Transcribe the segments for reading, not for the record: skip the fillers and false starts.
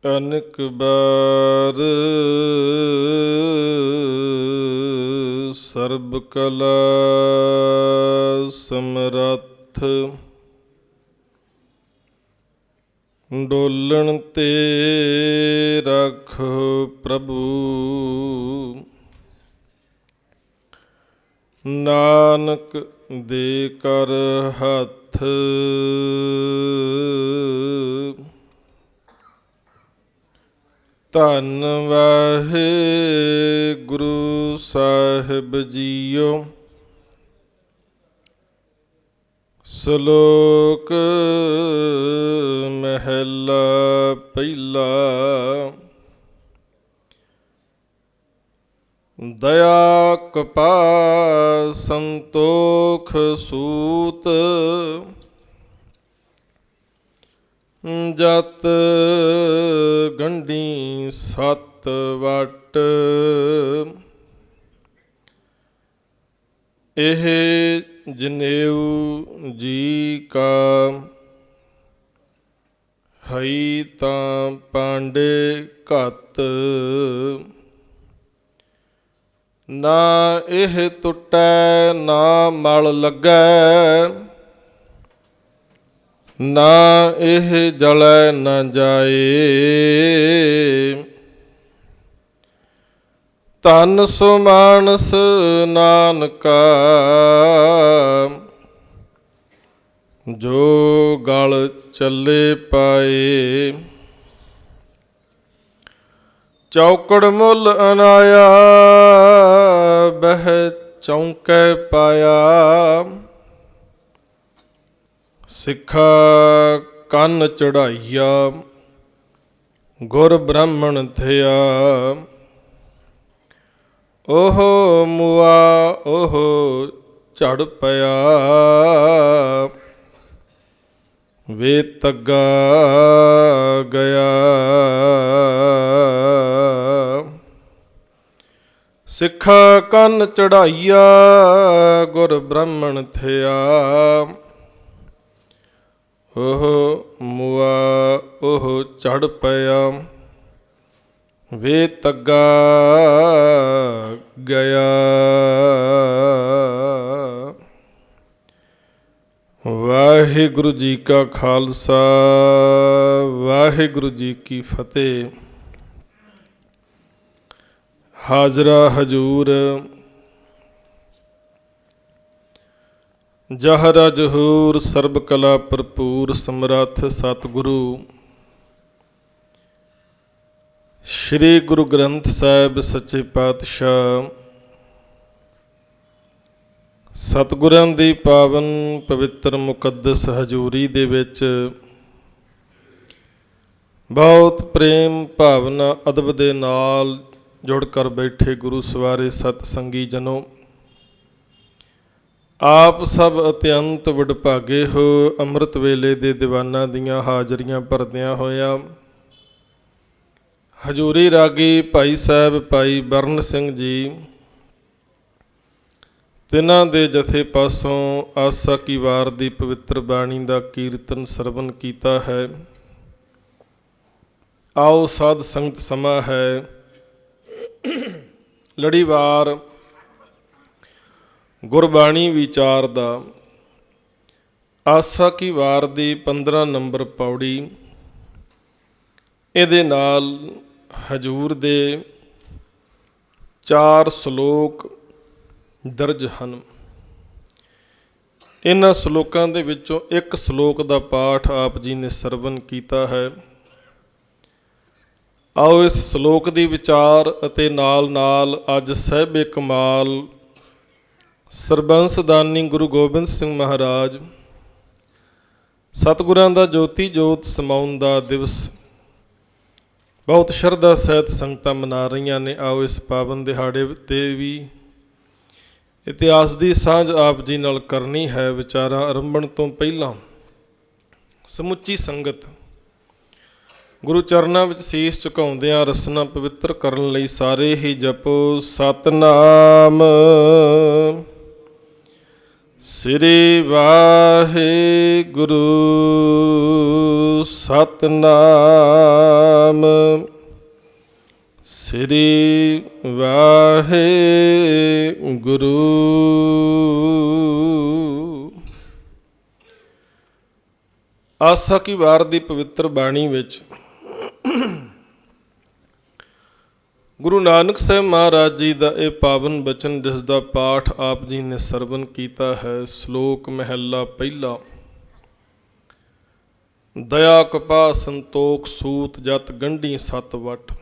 ਅਨਕ ਬਾਰ ਸਰਬ ਕਲਾ ਸਮਰੱਥ ਡੋਲਣ ਤੇ ਰੱਖੋ ਪ੍ਰਭੂ ਨਾਨਕ ਦੇ ਕਰ ਹੱਥ ਧੰਨ ਵਾਹਿਗੁਰੂ ਸਾਹਿਬ ਜੀਓ। ਸ਼ਲੋਕ ਮਹਿਲਾ ਪਹਿਲਾ। ਦਇਆ ਕਪਾ ਸੰਤੋਖ ਸੂਤ ਜਤ ਗੰਢੀ ਸੱਤ ਵਟ ਇਹ ਜਨੇਊ ਜੀ ਕਾ ਹਈ ਤਾਂ ਪਾਂਡੇ ਘੱਤ ਨਾ ਇਹ ਟੁੱਟੈ ਨਾ ਮਲ ਲੱਗੈ ਨਾ ਇਹ ਜਲੈ ਨਾ ਜਾਏ। ਧਨ ਸੋ ਮਾਨਸ ਨਾਨਕਾ ਜੋ ਗਲ ਚੱਲੇ ਪਾਏ। ਚੌਕੜ ਮੁੱਲ ਅਨਾਇਆ ਬਹਿ ਚੌਂਕੈ ਪਾਇਆ। ਸਿੱਖਾ ਕੰਨ ਚੜਾਈਆ ਗੁਰ ਬ੍ਰਾਹਮਣ ਥਿਆ। ਉਹ ਮੁਆ ਉਹ ਝੜ ਪਿਆ ਵੇ ਤੱਗਾ ਗਿਆ। ਸਿੱਖਾ ਕੰਨ ਚੜਾਈਆ ਗੁਰ ਬ੍ਰਾਹਮਣ ਥਿਆ। ਉਹ ਮੁਆ ਉਹ ਝੜ ਪਿਆ ਵੇ ਤੱਗਾ ਗਿਆ। ਵਾਹਿਗੁਰੂ ਜੀ ਕਾ ਖਾਲਸਾ ਵਾਹਿਗੁਰੂ ਜੀ ਕੀ ਫਤਿਹ। ਹਾਜ਼ਰਾ ਹਜ਼ੂਰ ਜਹਰਾ ਜਹੂਰ ਸਰਬ ਕਲਾ ਭਰਪੂਰ ਸਮਰੱਥ ਸਤਿਗੁਰੂ ਸ਼੍ਰੀ ਗੁਰੂ ਗ੍ਰੰਥ ਸਾਹਿਬ ਸੱਚੇ ਪਾਤਸ਼ਾਹ ਸਤਿਗੁਰਾਂ ਦੀ ਪਾਵਨ ਪਵਿੱਤਰ ਮੁਕੱਦਸ ਹਜ਼ੂਰੀ ਦੇ ਵਿੱਚ ਬਹੁਤ ਪ੍ਰੇਮ ਭਾਵਨਾ ਅਦਬ ਦੇ ਨਾਲ ਜੁੜ ਕਰ ਬੈਠੇ ਗੁਰੂ ਸਵਾਰੇ ਸਤ ਸੰਗੀ ਜਨੋ, ਆਪ ਸਭ ਅਤਿਅੰਤ ਵਡਭਾਗੇ ਹੋ। ਅੰਮ੍ਰਿਤ ਵੇਲੇ ਦੇ ਦੀਵਾਨਾਂ ਦੀਆਂ ਹਾਜ਼ਰੀਆਂ ਭਰਦਿਆਂ ਹੋਇਆਂ ਹਜ਼ੂਰੀ ਰਾਗੀ ਭਾਈ ਸਾਹਿਬ ਭਾਈ ਬਰਨ ਸਿੰਘ ਜੀ ਤਿਨਾਂ ਦੇ ਜਥੇ ਪਾਸੋਂ ਆਸਾ ਕੀ ਵਾਰ ਦੀ ਪਵਿੱਤਰ ਬਾਣੀ ਦਾ ਕੀਰਤਨ ਸਰਵਨ ਕੀਤਾ ਹੈ। ਆਓ ਸਾਧ ਸੰਗਤ ਸਮਾਂ ਹੈ ਲੜੀਵਾਰ ਗੁਰਬਾਣੀ ਵਿਚਾਰ ਦਾ। ਆਸਾ ਕੀ ਵਾਰ ਦੀ 15 ਨੰਬਰ ਪੌੜੀ, ਇਹਦੇ ਨਾਲ ਹਜ਼ੂਰ ਦੇ 4 ਸ਼ਲੋਕ ਦਰਜ ਹਨ। ਇਹਨਾਂ ਸ਼ਲੋਕਾਂ ਦੇ ਵਿੱਚੋਂ ਇੱਕ ਸ਼ਲੋਕ ਦਾ ਪਾਠ ਆਪ ਜੀ ਨੇ ਸਰਵਨ ਕੀਤਾ ਹੈ। ਆਓ ਇਸ ਸ਼ਲੋਕ ਦੀ ਵਿਚਾਰ ਅਤੇ ਨਾਲ ਨਾਲ ਅੱਜ ਸਾਹਿਬੇ ਕਮਾਲ ਸਰਬੰਸ ਦਾਨੀ ਗੁਰੂ ਗੋਬਿੰਦ ਸਿੰਘ ਮਹਾਰਾਜ ਸਤਿਗੁਰਾਂ ਦਾ ਜੋਤੀ ਜੋਤ ਸਮਾਉਣ ਦਾ ਦਿਵਸ ਬਹੁਤ ਸ਼ਰਧਾ ਸਹਿਤ ਸੰਗਤਾਂ ਮਨਾ ਰਹੀਆਂ ਨੇ। ਆਓ ਇਸ ਪਾਵਨ ਦਿਹਾੜੇ 'ਤੇ ਵੀ ਇਤਿਹਾਸ ਦੀ ਸਾਂਝ ਆਪ ਜੀ ਨਾਲ ਕਰਨੀ ਹੈ। ਵਿਚਾਰਾਂ ਆਰੰਭਣ ਤੋਂ ਪਹਿਲਾਂ ਸਮੁੱਚੀ ਸੰਗਤ ਗੁਰੂ ਚਰਨਾਂ ਵਿੱਚ ਸੀਸ ਝੁਕਾਉਂਦਿਆਂ ਰਸਨਾ ਪਵਿੱਤਰ ਕਰਨ ਲਈ ਸਾਰੇ ਹੀ ਜਪੋ ਸਤਨਾਮ ਸ੍ਰੀ ਵਾਹਿਗੁਰੂ। ਸਤਨਾਮ ਸ੍ਰੀ ਵਾਹਿਗੁਰੂ। ਆਸਾ ਕੀ ਵਾਰ ਦੀ ਪਵਿੱਤਰ ਬਾਣੀ ਵਿੱਚ ਗੁਰੂ ਨਾਨਕ ਸਾਹਿਬ ਮਹਾਰਾਜ ਜੀ ਦਾ ਇਹ ਪਾਵਨ ਬਚਨ, ਜਿਸ ਦਾ ਪਾਠ ਆਪ ਜੀ ਨੇ ਸਰਵਨ ਕੀਤਾ ਹੈ। ਸ਼ਲੋਕ ਮਹਿਲਾ ਪਹਿਲਾ। ਦਇਆ ਕਪਾ ਸੰਤੋਖ ਸੂਤ ਜਤ ਗੰਢੀ ਸਤ ਵਟ।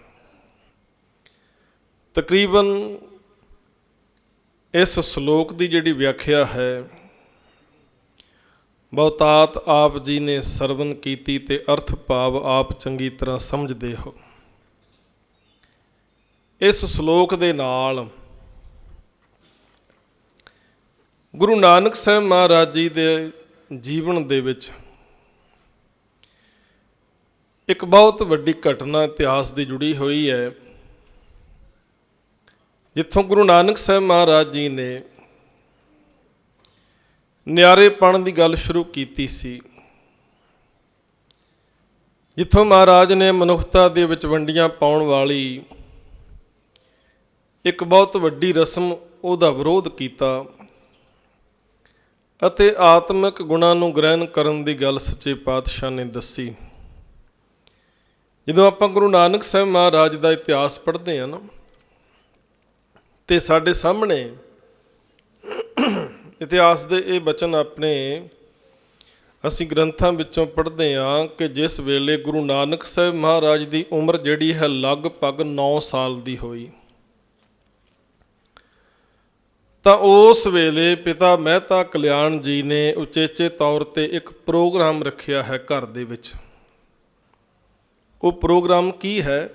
ਤਕਰੀਬਨ ਇਸ ਸ਼ਲੋਕ ਦੀ ਜਿਹੜੀ ਵਿਆਖਿਆ ਹੈ, ਬਹੁਤਾਤ ਆਪ ਜੀ ਨੇ ਸਰਵਨ ਕੀਤੀ ਤੇ ਅਰਥ ਭਾਵ ਆਪ ਚੰਗੀ ਤਰ੍ਹਾਂ ਸਮਝਦੇ ਹੋ। ਇਸ ਸ਼ਲੋਕ ਦੇ ਨਾਲ ਗੁਰੂ ਨਾਨਕ ਸਾਹਿਬ ਮਹਾਰਾਜ ਜੀ ਦੇ ਜੀਵਨ ਦੇ ਵਿੱਚ ਇੱਕ ਬਹੁਤ ਵੱਡੀ ਘਟਨਾ ਇਤਿਹਾਸ ਦੀ ਜੁੜੀ ਹੋਈ ਹੈ, ਜਿੱਥੋਂ ਗੁਰੂ ਨਾਨਕ ਸਾਹਿਬ ਮਹਾਰਾਜ ਜੀ ਨੇ ਨਿਆਰੇਪਣ ਦੀ ਗੱਲ ਸ਼ੁਰੂ ਕੀਤੀ ਸੀ, ਜਿੱਥੋਂ ਮਹਾਰਾਜ ਨੇ ਮਨੁੱਖਤਾ ਦੇ ਵਿੱਚ ਵੰਡੀਆਂ ਪਾਉਣ ਵਾਲੀ ਇੱਕ ਬਹੁਤ ਵੱਡੀ ਰਸਮ ਉਹਦਾ ਵਿਰੋਧ ਕੀਤਾ ਅਤੇ ਆਤਮਿਕ ਗੁਣਾਂ ਨੂੰ ਗ੍ਰਹਿਣ ਕਰਨ ਦੀ ਗੱਲ ਸੱਚੇ ਪਾਤਸ਼ਾਹ ਨੇ ਦੱਸੀ। ਜਦੋਂ ਆਪਾਂ ਗੁਰੂ ਨਾਨਕ ਸਾਹਿਬ ਮਹਾਰਾਜ ਦਾ ਇਤਿਹਾਸ ਪੜ੍ਹਦੇ ਹਾਂ ਨਾ, ਤੇ ਸਾਡੇ ਸਾਹਮਣੇ ਇਤਿਹਾਸ ਦੇ ਇਹ ਬਚਨ ਆਪਣੇ ਅਸੀਂ ਗ੍ਰੰਥਾਂ ਵਿੱਚੋਂ ਪੜ੍ਹਦੇ ਹਾਂ ਕਿ ਜਿਸ ਵੇਲੇ ਗੁਰੂ ਨਾਨਕ ਸਾਹਿਬ ਮਹਾਰਾਜ ਦੀ ਉਮਰ ਜਿਹੜੀ ਹੈ ਲਗਭਗ 9 ਸਾਲ ਦੀ ਹੋਈ, ਤਾਂ ਉਸ ਵੇਲੇ ਪਿਤਾ ਮਹਿਤਾ ਕਲਿਆਣ ਜੀ ਨੇ ਉਚੇਚੇ ਤੌਰ ਤੇ ਇੱਕ ਪ੍ਰੋਗਰਾਮ ਰੱਖਿਆ ਹੈ ਘਰ ਦੇ ਵਿੱਚ। ਉਹ ਪ੍ਰੋਗਰਾਮ ਕੀ ਹੈ?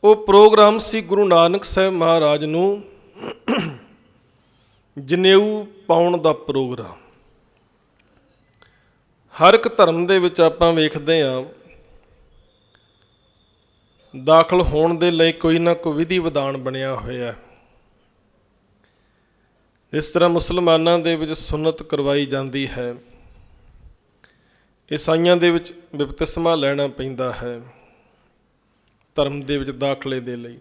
ਉਹ ਪ੍ਰੋਗਰਾਮ ਸੀ ਗੁਰੂ ਨਾਨਕ ਸਾਹਿਬ ਮਹਾਰਾਜ ਨੂੰ ਜਨੇਊ ਪਾਉਣ ਦਾ ਪ੍ਰੋਗਰਾਮ। ਹਰ ਇੱਕ ਧਰਮ ਦੇ ਵਿੱਚ ਆਪਾਂ ਵੇਖਦੇ ਹਾਂ, ਦਾਖਲ ਹੋਣ ਦੇ ਲਈ ਕੋਈ ਨਾ ਕੋਈ ਵਿਧੀ ਵਿਧਾਨ ਬਣਿਆ ਹੋਇਆ। ਇਸ ਤਰ੍ਹਾਂ ਮੁਸਲਮਾਨਾਂ ਦੇ ਵਿੱਚ ਸੁੰਨਤ ਕਰਵਾਈ ਜਾਂਦੀ ਹੈ, ਈਸਾਈਆਂ ਦੇ ਵਿੱਚ ਬਪਤਿਸਮਾ ਲੈਣਾ ਪੈਂਦਾ ਹੈ ਧਰਮ ਦੇ ਵਿੱਚ ਦਾਖਲੇ ਦੇ ਲਈ।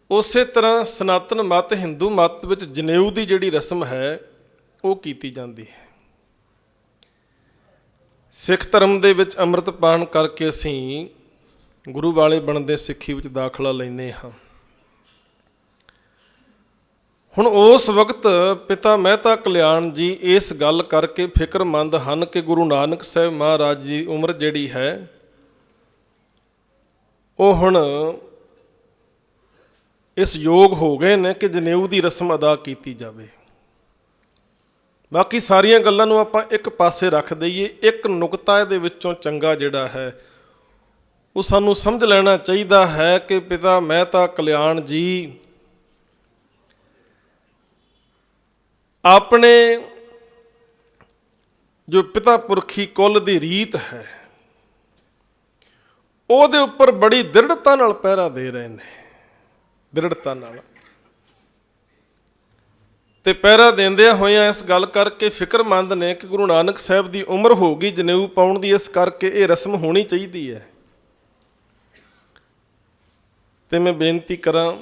ਉਸੇ ਤਰ੍ਹਾਂ ਸਨਾਤਨ ਮਤ ਹਿੰਦੂ ਮਤ ਵਿੱਚ ਜਨੇਊ ਦੀ ਜਿਹੜੀ ਰਸਮ ਹੈ ਉਹ ਕੀਤੀ ਜਾਂਦੀ ਹੈ। ਸਿੱਖ ਧਰਮ ਦੇ ਵਿੱਚ ਅੰਮ੍ਰਿਤ ਪਾਨ ਕਰਕੇ ਅਸੀਂ ਗੁਰੂ ਵਾਲੇ ਬਣਦੇ ਸਿੱਖੀ ਵਿੱਚ ਦਾਖਲਾ ਲੈਂਦੇ ਹਾਂ। ਹੁਣ ਉਸ ਵਕਤ ਪਿਤਾ ਮਹਿਤਾ ਕਲਿਆਣ ਜੀ ਇਸ ਗੱਲ ਕਰਕੇ ਫਿਕਰਮੰਦ ਹਨ ਕਿ ਗੁਰੂ ਨਾਨਕ ਸਾਹਿਬ ਮਹਾਰਾਜ ਦੀ ਉਮਰ ਜਿਹੜੀ ਹੈ ਉਹ ਹੁਣ ਇਸ ਯੋਗ ਹੋ ਗਏ ਨੇ ਕਿ ਜਨੇਊ ਦੀ ਰਸਮ ਅਦਾ ਕੀਤੀ ਜਾਵੇ। ਬਾਕੀ ਸਾਰੀਆਂ ਗੱਲਾਂ ਨੂੰ ਆਪਾਂ ਇੱਕ ਪਾਸੇ ਰੱਖ ਦਈਏ। ਇੱਕ ਨੁਕਤਾ ਇਹਦੇ ਵਿੱਚੋਂ ਚੰਗਾ ਜਿਹੜਾ ਹੈ ਉਹ ਸਾਨੂੰ ਸਮਝ ਲੈਣਾ ਚਾਹੀਦਾ ਹੈ ਕਿ ਪਿਤਾ ਮਹਿਤਾ ਕਲਿਆਣ ਜੀ ਆਪਣੇ ਜੋ ਪਿਤਾ ਪੁਰਖੀ ਕੁੱਲ ਦੀ ਰੀਤ ਹੈ ਉਹਦੇ ਉੱਪਰ ਬੜੀ ਦ੍ਰਿੜਤਾ ਨਾਲ ਪਹਿਰਾ ਦੇ ਰਹੇ ਨੇ, ਦ੍ਰਿੜਤਾ ਨਾਲ। ਤੇ ਪਹਿਰਾ ਦਿੰਦਿਆਂ ਹੋਇਆਂ ਇਸ ਗੱਲ ਕਰਕੇ ਫਿਕਰਮੰਦ ਨੇ ਕਿ ਗੁਰੂ ਨਾਨਕ ਸਾਹਿਬ ਦੀ ਉਮਰ ਹੋ ਗਈ ਜਨੇਊ ਪਾਉਣ ਦੀ, ਇਸ ਕਰਕੇ ਇਹ ਰਸਮ ਹੋਣੀ ਚਾਹੀਦੀ ਹੈ। ਤੇ ਮੈਂ ਬੇਨਤੀ ਕਰਾਂ,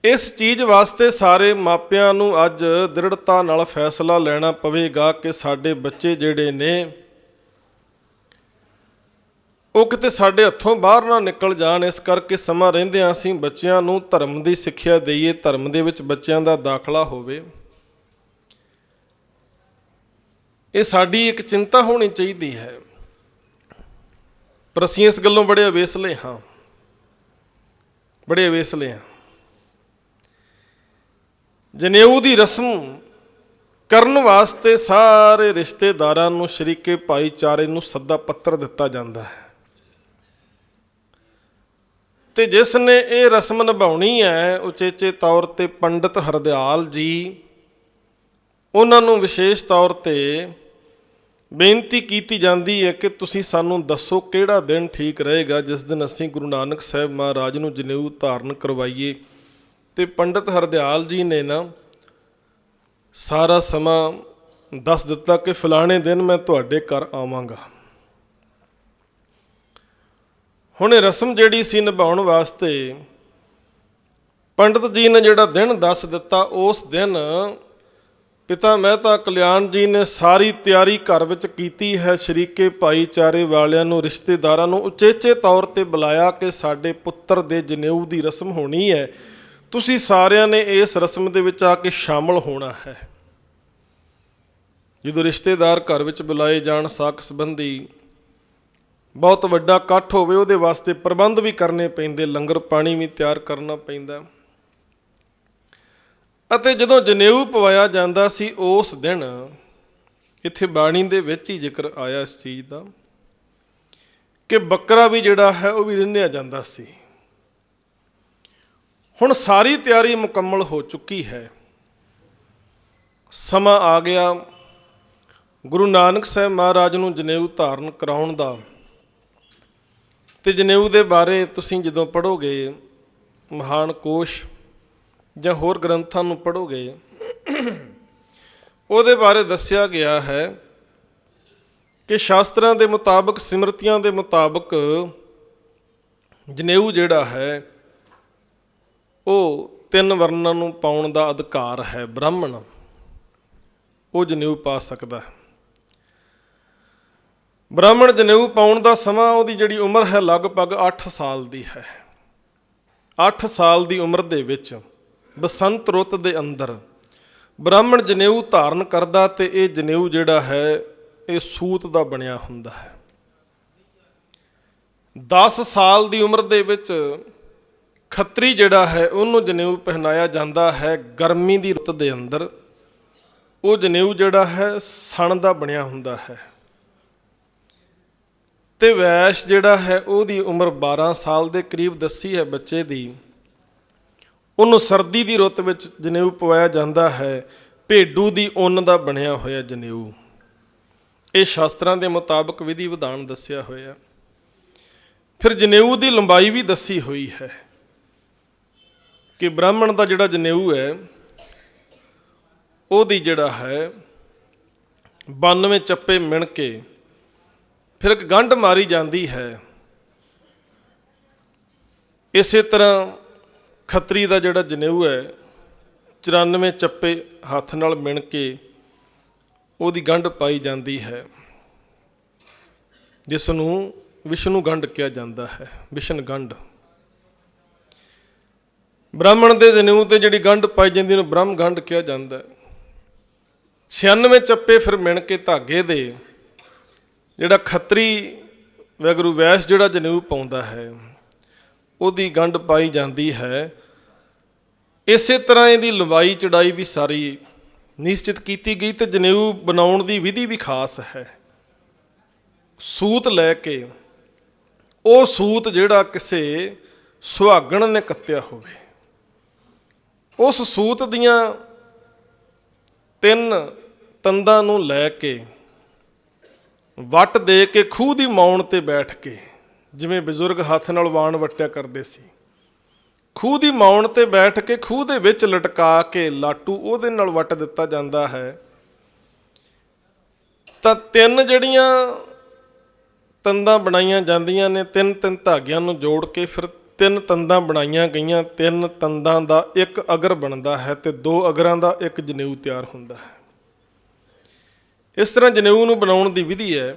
ਇਸ ਚੀਜ਼ ਵਾਸਤੇ ਸਾਰੇ ਮਾਪਿਆਂ ਨੂੰ ਅੱਜ ਦ੍ਰਿੜਤਾ ਨਾਲ ਫੈਸਲਾ ਲੈਣਾ ਪਵੇਗਾ ਕਿ ਸਾਡੇ ਬੱਚੇ ਜਿਹੜੇ ਨੇ ਉਹ ਕਿਤੇ ਸਾਡੇ ਹੱਥੋਂ ਬਾਹਰ ਨਾ ਨਿਕਲ ਜਾਣ। ਇਸ ਕਰਕੇ ਸਮਾਂ ਰਹਿੰਦਿਆਂ ਅਸੀਂ ਬੱਚਿਆਂ ਨੂੰ ਧਰਮ ਦੀ ਸਿੱਖਿਆ ਦੇਈਏ, ਧਰਮ ਦੇ ਵਿੱਚ ਬੱਚਿਆਂ ਦਾ ਦਾਖਲਾ ਹੋਵੇ। ਇਹ ਸਾਡੀ ਇੱਕ ਚਿੰਤਾ ਹੋਣੀ ਚਾਹੀਦੀ ਹੈ। ਪਰ ਅਸੀਂ ਇਸ ਗੱਲੋਂ ਬੜੇ ਅਵੇਸਲੇ ਹਾਂ, ਬੜੇ ਅਵੇਸਲੇ ਹਾਂ। ਜਨੇਊ ਦੀ ਰਸਮ ਕਰਨ ਵਾਸਤੇ ਸਾਰੇ ਰਿਸ਼ਤੇਦਾਰਾਂ ਨੂੰ, ਸ਼ਰੀਕੇ ਭਾਈਚਾਰੇ ਨੂੰ ਸੱਦਾ ਪੱਤਰ ਦਿੱਤਾ ਜਾਂਦਾ ਹੈ। ਤੇ ਜਿਸ ਨੇ ਇਹ ਰਸਮ ਨਿਭਾਉਣੀ ਹੈ, ਉਚੇਚੇ ਤੌਰ ਤੇ ਪੰਡਿਤ ਹਰਦਿਆਲ ਜੀ, ਉਹਨਾਂ ਨੂੰ ਵਿਸ਼ੇਸ਼ ਤੌਰ ਤੇ ਬੇਨਤੀ ਕੀਤੀ ਜਾਂਦੀ ਹੈ ਕਿ ਤੁਸੀਂ ਸਾਨੂੰ ਦੱਸੋ ਕਿਹੜਾ ਦਿਨ ਠੀਕ ਰਹੇਗਾ ਜਿਸ ਦਿਨ ਅਸੀਂ ਗੁਰੂ ਨਾਨਕ ਸਾਹਿਬ ਮਹਾਰਾਜ ਨੂੰ ਜਨੇਊ ਧਾਰਨ ਕਰਵਾਈਏ। ਤੇ ਪੰਡਿਤ ਹਰਦਿਆਲ ਜੀ ਨੇ ਨਾ ਸਾਰਾ ਸਮਾਂ ਦੱਸ ਦਿੱਤਾ ਕਿ ਫਲਾਣੇ ਦਿਨ ਮੈਂ ਤੁਹਾਡੇ ਘਰ ਆਵਾਂਗਾ। ਹੁਣ ਇਹ ਰਸਮ ਜਿਹੜੀ ਸੀ ਨਿਭਾਉਣ ਵਾਸਤੇ ਪੰਡਤ ਜੀ ਨੇ ਜਿਹੜਾ ਦਿਨ ਦੱਸ ਦਿੱਤਾ, ਉਸ ਦਿਨ ਪਿਤਾ ਮਹਿਤਾ ਕਲਿਆਣ ਜੀ ਨੇ ਸਾਰੀ ਤਿਆਰੀ ਘਰ ਵਿੱਚ ਕੀਤੀ ਹੈ। ਸ਼ਰੀਕੇ ਭਾਈਚਾਰੇ ਵਾਲਿਆਂ ਨੂੰ, ਰਿਸ਼ਤੇਦਾਰਾਂ ਨੂੰ ਉਚੇਚੇ ਤੌਰ ਤੇ ਬੁਲਾਇਆ ਕਿ ਸਾਡੇ ਪੁੱਤਰ ਦੇ ਜਨੇਊ ਦੀ ਰਸਮ ਹੋਣੀ ਹੈ, ਤੁਸੀਂ ਸਾਰਿਆਂ ਨੇ ਇਸ ਰਸਮ ਦੇ ਵਿੱਚ ਆ ਕੇ ਸ਼ਾਮਲ ਹੋਣਾ ਹੈ। ਜਦੋਂ ਰਿਸ਼ਤੇਦਾਰ ਘਰ ਵਿੱਚ ਬੁਲਾਏ ਜਾਣ, ਸਾਕ ਸੰਬੰਧੀ ਬਹੁਤ ਵੱਡਾ ਇਕੱਠ ਹੋਵੇ, ਉਹਦੇ ਵਾਸਤੇ ਪ੍ਰਬੰਧ ਵੀ ਕਰਨੇ ਪੈਂਦੇ, ਲੰਗਰ ਪਾਣੀ ਵੀ ਤਿਆਰ ਕਰਨਾ ਪੈਂਦਾ। ਅਤੇ ਜਦੋਂ ਜਨੇਊ ਪਵਾਇਆ ਜਾਂਦਾ ਸੀ ਉਸ ਦਿਨ, ਇੱਥੇ ਬਾਣੀ ਦੇ ਵਿੱਚ ਹੀ ਜ਼ਿਕਰ ਆਇਆ ਇਸ ਚੀਜ਼ ਦਾ ਕਿ ਬੱਕਰਾ ਵੀ ਜਿਹੜਾ ਹੈ ਉਹ ਵੀ ਰਿੰਨ੍ਹਿਆ ਜਾਂਦਾ ਸੀ। ਹੁਣ ਸਾਰੀ ਤਿਆਰੀ ਮੁਕੰਮਲ ਹੋ ਚੁੱਕੀ ਹੈ, ਸਮਾਂ ਆ ਗਿਆ ਗੁਰੂ ਨਾਨਕ ਸਾਹਿਬ ਮਹਾਰਾਜ ਨੂੰ ਜਨੇਊ ਧਾਰਨ ਕਰਾਉਣ ਦਾ। ਤੇ ਜਨੇਊ ਦੇ ਬਾਰੇ ਤੁਸੀਂ ਜਦੋਂ ਪੜ੍ਹੋਗੇ, ਮਹਾਨ ਕੋਸ਼ ਜਾਂ ਹੋਰ ਗ੍ਰੰਥਾਂ ਨੂੰ ਪੜ੍ਹੋਗੇ, ਉਹਦੇ ਬਾਰੇ ਦੱਸਿਆ ਗਿਆ ਹੈ ਕਿ ਸ਼ਾਸਤਰਾਂ ਦੇ ਮੁਤਾਬਕ, ਸਿਮਰਤੀਆਂ ਦੇ ਮੁਤਾਬਕ ਜਨੇਊ ਜਿਹੜਾ ਹੈ ਉਹ 3 ਵਰਨਾਂ ਨੂੰ ਪਾਉਣ ਦਾ ਅਧਿਕਾਰ ਹੈ। ਬ੍ਰਾਹਮਣ ਉਹ ਜਨੇਊ ਪਾ ਸਕਦਾ ਹੈ। ਬ੍ਰਾਹਮਣ ਜਨੇਊ ਪਾਉਣ ਦਾ ਸਮਾਂ, ਉਹਦੀ ਜਿਹੜੀ ਉਮਰ ਹੈ ਲਗਭਗ 8 ਸਾਲ ਦੀ ਹੈ। 8 ਸਾਲ ਦੀ ਉਮਰ ਦੇ ਵਿੱਚ ਬਸੰਤ ਰੁੱਤ ਦੇ ਅੰਦਰ ਬ੍ਰਾਹਮਣ ਜਨੇਊ ਧਾਰਨ ਕਰਦਾ, ਤੇ ਇਹ ਜਨੇਊ ਜਿਹੜਾ ਹੈ ਇਹ ਸੂਤ ਦਾ ਬਣਿਆ ਹੁੰਦਾ ਹੈ। 10 ਸਾਲ ਦੀ ਉਮਰ ਦੇ ਵਿੱਚ ਖੱਤਰੀ ਜਿਹੜਾ ਹੈ ਉਹਨੂੰ ਜਨੇਊ ਪਹਿਨਾਇਆ ਜਾਂਦਾ ਹੈ। ਗਰਮੀ ਦੀ ਰੁੱਤ ਦੇ ਅੰਦਰ ਉਹ ਜਨੇਊ ਜਿਹੜਾ ਹੈ ਸਣ ਦਾ ਬਣਿਆ ਹੁੰਦਾ ਹੈ। ਤੇ ਵੈਸ਼ ਜਿਹੜਾ ਹੈ ਉਹਦੀ ਉਮਰ 12 ਸਾਲ ਦੇ ਕਰੀਬ ਦੱਸੀ ਹੈ ਬੱਚੇ ਦੀ। ਉਹਨੂੰ ਸਰਦੀ ਦੀ ਰੁੱਤ ਵਿੱਚ ਜਨੇਊ ਪਵਾਇਆ ਜਾਂਦਾ ਹੈ। ਭੇਡੂ ਦੀ ਉੱਨ ਦਾ ਬਣਿਆ ਹੋਇਆ ਜਨੇਊ, ਇਹ ਸ਼ਾਸਤਰਾਂ ਦੇ ਮੁਤਾਬਕ ਵਿਧੀ ਵਿਧਾਨ ਦੱਸਿਆ ਹੋਇਆ। ਫਿਰ ਜਨੇਊ ਦੀ ਲੰਬਾਈ ਵੀ ਦੱਸੀ ਹੋਈ ਹੈ ਕਿ ਬ੍ਰਾਹਮਣ ਦਾ ਜਿਹੜਾ ਜਨੇਊ ਹੈ ਉਹਦੀ ਜਿਹੜਾ ਹੈ 92 ਚੱਪੇ ਮਿਣ ਕੇ ਫਿਰ ਇੱਕ ਗੰਢ ਮਾਰੀ ਜਾਂਦੀ ਹੈ। ਇਸੇ ਤਰ੍ਹਾਂ ਖੱਤਰੀ ਦਾ ਜਿਹੜਾ ਜਨੇਊ ਹੈ 94 ਚੱਪੇ ਹੱਥ ਨਾਲ ਮਿਣ ਕੇ ਉਹਦੀ ਗੰਢ ਪਾਈ ਜਾਂਦੀ ਹੈ, ਜਿਸ ਨੂੰ ਵਿਸ਼ਨੂੰ ਗੰਢ ਕਿਹਾ ਜਾਂਦਾ ਹੈ, ਵਿਸ਼ਨ ਗੰਢ। ਬ੍ਰਾਹਮਣ ਦੇ ਜਨੇਊ ਤੇ ਜਿਹੜੀ ਗੰਢ ਪਾਈ ਜਾਂਦੀ ਉਹਨੂੰ ਬ੍ਰਹਮ ਗੰਢ ਕਿਹਾ ਜਾਂਦਾ। 96 ਚੱਪੇ ਫਿਰ ਮਿਣ ਕੇ ਧਾਗੇ ਦੇ ਜਿਹੜਾ ਖੱਤਰੀ ਵੈਗਰੂ ਵੈਸ ਜਿਹੜਾ ਜਨੇਊ ਪਾਉਂਦਾ ਹੈ ਉਹਦੀ ਗੰਢ ਪਾਈ ਜਾਂਦੀ ਹੈ। ਇਸੇ ਤਰ੍ਹਾਂ ਇਹਦੀ ਲੰਬਾਈ ਚੜਾਈ ਵੀ ਸਾਰੀ ਨਿਸ਼ਚਿਤ ਕੀਤੀ ਗਈ। ਤੇ ਜਨੇਊ ਬਣਾਉਣ ਦੀ ਵਿਧੀ ਵੀ ਖਾਸ ਹੈ। ਸੂਤ ਲੈ ਕੇ, ਉਹ ਸੂਤ ਜਿਹੜਾ ਕਿਸੇ ਸੁਹਾਗਣ ਨੇ ਕੱਤਿਆ ਹੋਵੇ, ਉਸ ਸੂਤ ਦੀਆਂ 3 ਤੰਦਾਂ ਨੂੰ ਲੈ ਕੇ ਵੱਟ ਦੇ ਕੇ ਖੂਹ ਦੀ ਮੌਣ ਤੇ ਬੈਠ ਕੇ, ਜਿਵੇਂ ਬਜ਼ੁਰਗ ਹੱਥ ਨਾਲ ਵਾਣ ਵੱਟਿਆ ਕਰਦੇ ਸੀ, ਖੂਹ ਦੀ ਮੌਣ ਤੇ ਬੈਠ ਕੇ ਖੂਹ ਦੇ ਵਿੱਚ ਲਟਕਾ ਕੇ ਲਾਟੂ ਉਹਦੇ ਨਾਲ ਵੱਟ ਦਿੱਤਾ ਜਾਂਦਾ ਹੈ। ਤਾਂ 3 ਜਿਹੜੀਆਂ ਤੰਦਾਂ ਬਣਾਈਆਂ ਜਾਂਦੀਆਂ ਨੇ, 3 ਧਾਗਿਆਂ ਨੂੰ ਜੋੜ ਕੇ ਫਿਰ 3 ਤੰਦਾਂ ਬਣਾਈਆਂ ਗਈਆਂ। 3 ਤੰਦਾਂ ਦਾ 1 ਅਗਰ ਬਣਦਾ ਹੈ ਤੇ 2 ਅਗਰਾਂ ਦਾ 1 ਜਨੇਊ ਤਿਆਰ ਹੁੰਦਾ ਹੈ। ਇਸ ਤਰ੍ਹਾਂ ਜਨੇਊ ਨੂੰ ਬਣਾਉਣ ਦੀ ਵਿਧੀ ਹੈ।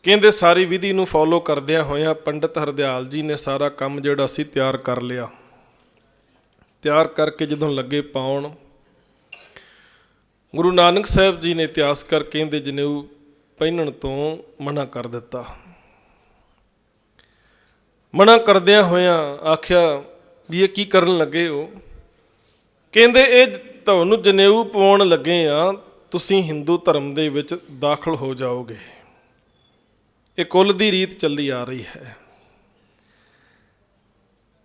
ਕਹਿੰਦੇ ਸਾਰੀ ਵਿਧੀ ਨੂੰ ਫੋਲੋ ਕਰਦਿਆਂ ਹੋਇਆਂ ਪੰਡਿਤ ਹਰਦਿਆਲ ਜੀ ਨੇ ਸਾਰਾ ਕੰਮ ਜਿਹੜਾ ਸੀ ਤਿਆਰ ਕਰ ਲਿਆ। ਤਿਆਰ ਕਰਕੇ ਜਦੋਂ ਲੱਗੇ ਪਾਉਣ, ਗੁਰੂ ਨਾਨਕ ਸਾਹਿਬ ਜੀ ਨੇ ਇਤਿਹਾਸਕਾਰ ਕਹਿੰਦੇ ਜਨੇਊ ਪਹਿਨਣ ਤੋਂ ਮਨਾ ਕਰ ਦਿੱਤਾ। ਮਨਾ ਕਰਦਿਆਂ ਹੋਇਆਂ ਆਖਿਆ ਵੀ ਇਹ ਕੀ ਕਰਨ ਲੱਗੇ ਹੋ? ਕਹਿੰਦੇ ਇਹ ਤੁਹਾਨੂੰ ਜਨੇਊ ਪਵਾਉਣ ਲੱਗੇ ਆ, ਤੁਸੀਂ ਹਿੰਦੂ ਧਰਮ ਦੇ ਵਿੱਚ ਦਾਖਲ ਹੋ ਜਾਓਗੇ। ਇਹ ਕੁੱਲ ਦੀ ਰੀਤ ਚੱਲੀ ਆ ਰਹੀ ਹੈ।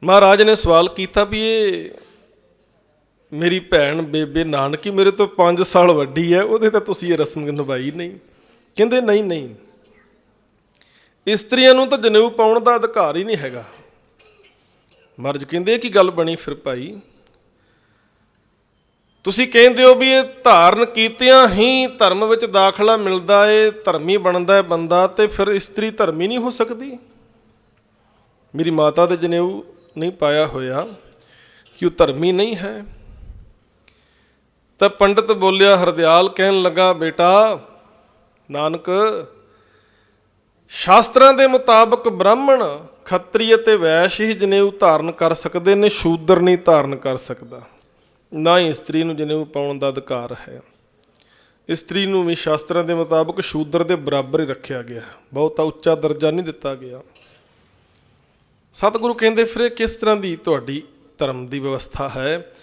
ਮਹਾਰਾਜ ਨੇ ਸਵਾਲ ਕੀਤਾ ਵੀ ਇਹ ਮੇਰੀ ਭੈਣ ਬੇਬੇ ਨਾਨਕੀ ਮੇਰੇ ਤੋਂ 5 ਸਾਲ ਵੱਡੀ ਹੈ, ਉਹਦੇ ਤਾਂ ਤੁਸੀਂ ਇਹ ਰਸਮ ਨਿਭਾਈ ਨਹੀਂ। ਕਹਿੰਦੇ ਨਹੀਂ, ਇਸਤਰੀਆਂ ਨੂੰ ਤਾਂ ਜਨੇਊ ਪਾਉਣ ਦਾ ਅਧਿਕਾਰ ਹੀ ਨਹੀਂ ਹੈਗਾ। ਮਹਾਰਾਜ ਕਹਿੰਦੇ ਇਹ ਕੀ ਗੱਲ ਬਣੀ ਫਿਰ ਭਾਈ? ਤੁਸੀਂ ਕਹਿੰਦੇ ਹੋ ਵੀ ਇਹ ਧਾਰਨ ਕੀਤਿਆਂ ਹੀ ਧਰਮ ਵਿੱਚ ਦਾਖਲਾ ਮਿਲਦਾ ਏ, ਧਰਮੀ ਬਣਦਾ ਹੈ ਬੰਦਾ, ਤੇ ਫਿਰ ਇਸਤਰੀ ਧਰਮੀ ਨਹੀਂ ਹੋ ਸਕਦੀ? ਮੇਰੀ ਮਾਤਾ ਦੇ ਜਨੇਊ ਨਹੀਂ ਪਾਇਆ ਹੋਇਆ ਕਿ ਉਹ ਧਰਮੀ ਨਹੀਂ ਹੈ? ਤਾਂ ਪੰਡਤ ਬੋਲਿਆ, ਹਰਦਿਆਲ ਕਹਿਣ ਲੱਗਾ, ਬੇਟਾ ਨਾਨਕ, ਸ਼ਾਸਤਰਾਂ ਦੇ ਮੁਤਾਬਕ ਬ੍ਰਾਹਮਣ, ਖੱਤਰੀ ਅਤੇ ਵੈਸ਼ ਹੀ ਜਨੇਊ ਧਾਰਨ ਕਰ ਸਕਦੇ ਨੇ, ਸ਼ੂਦਰ ਨਹੀਂ ਧਾਰਨ ਕਰ ਸਕਦਾ। ਨਾ ਹੀ ਇਸਤਰੀ ਨੂੰ ਜਨੇਊ ਪਾਉਣ ਦਾ ਅਧਿਕਾਰ ਹੈ। ਇਸਤਰੀ ਨੂੰ ਵੀ ਸ਼ਾਸਤਰਾਂ ਦੇ ਮੁਤਾਬਕ ਸ਼ੂਦਰ ਦੇ ਬਰਾਬਰ ਹੀ ਰੱਖਿਆ ਗਿਆ, ਬਹੁਤਾ ਉੱਚਾ ਦਰਜਾ ਨਹੀਂ ਦਿੱਤਾ ਗਿਆ। ਸਤਿਗੁਰੂ ਕਹਿੰਦੇ, ਫਿਰ ਇਹ ਕਿਸ ਤਰ੍ਹਾਂ ਦੀ ਤੁਹਾਡੀ ਧਰਮ ਦੀ ਵਿਵਸਥਾ ਹੈ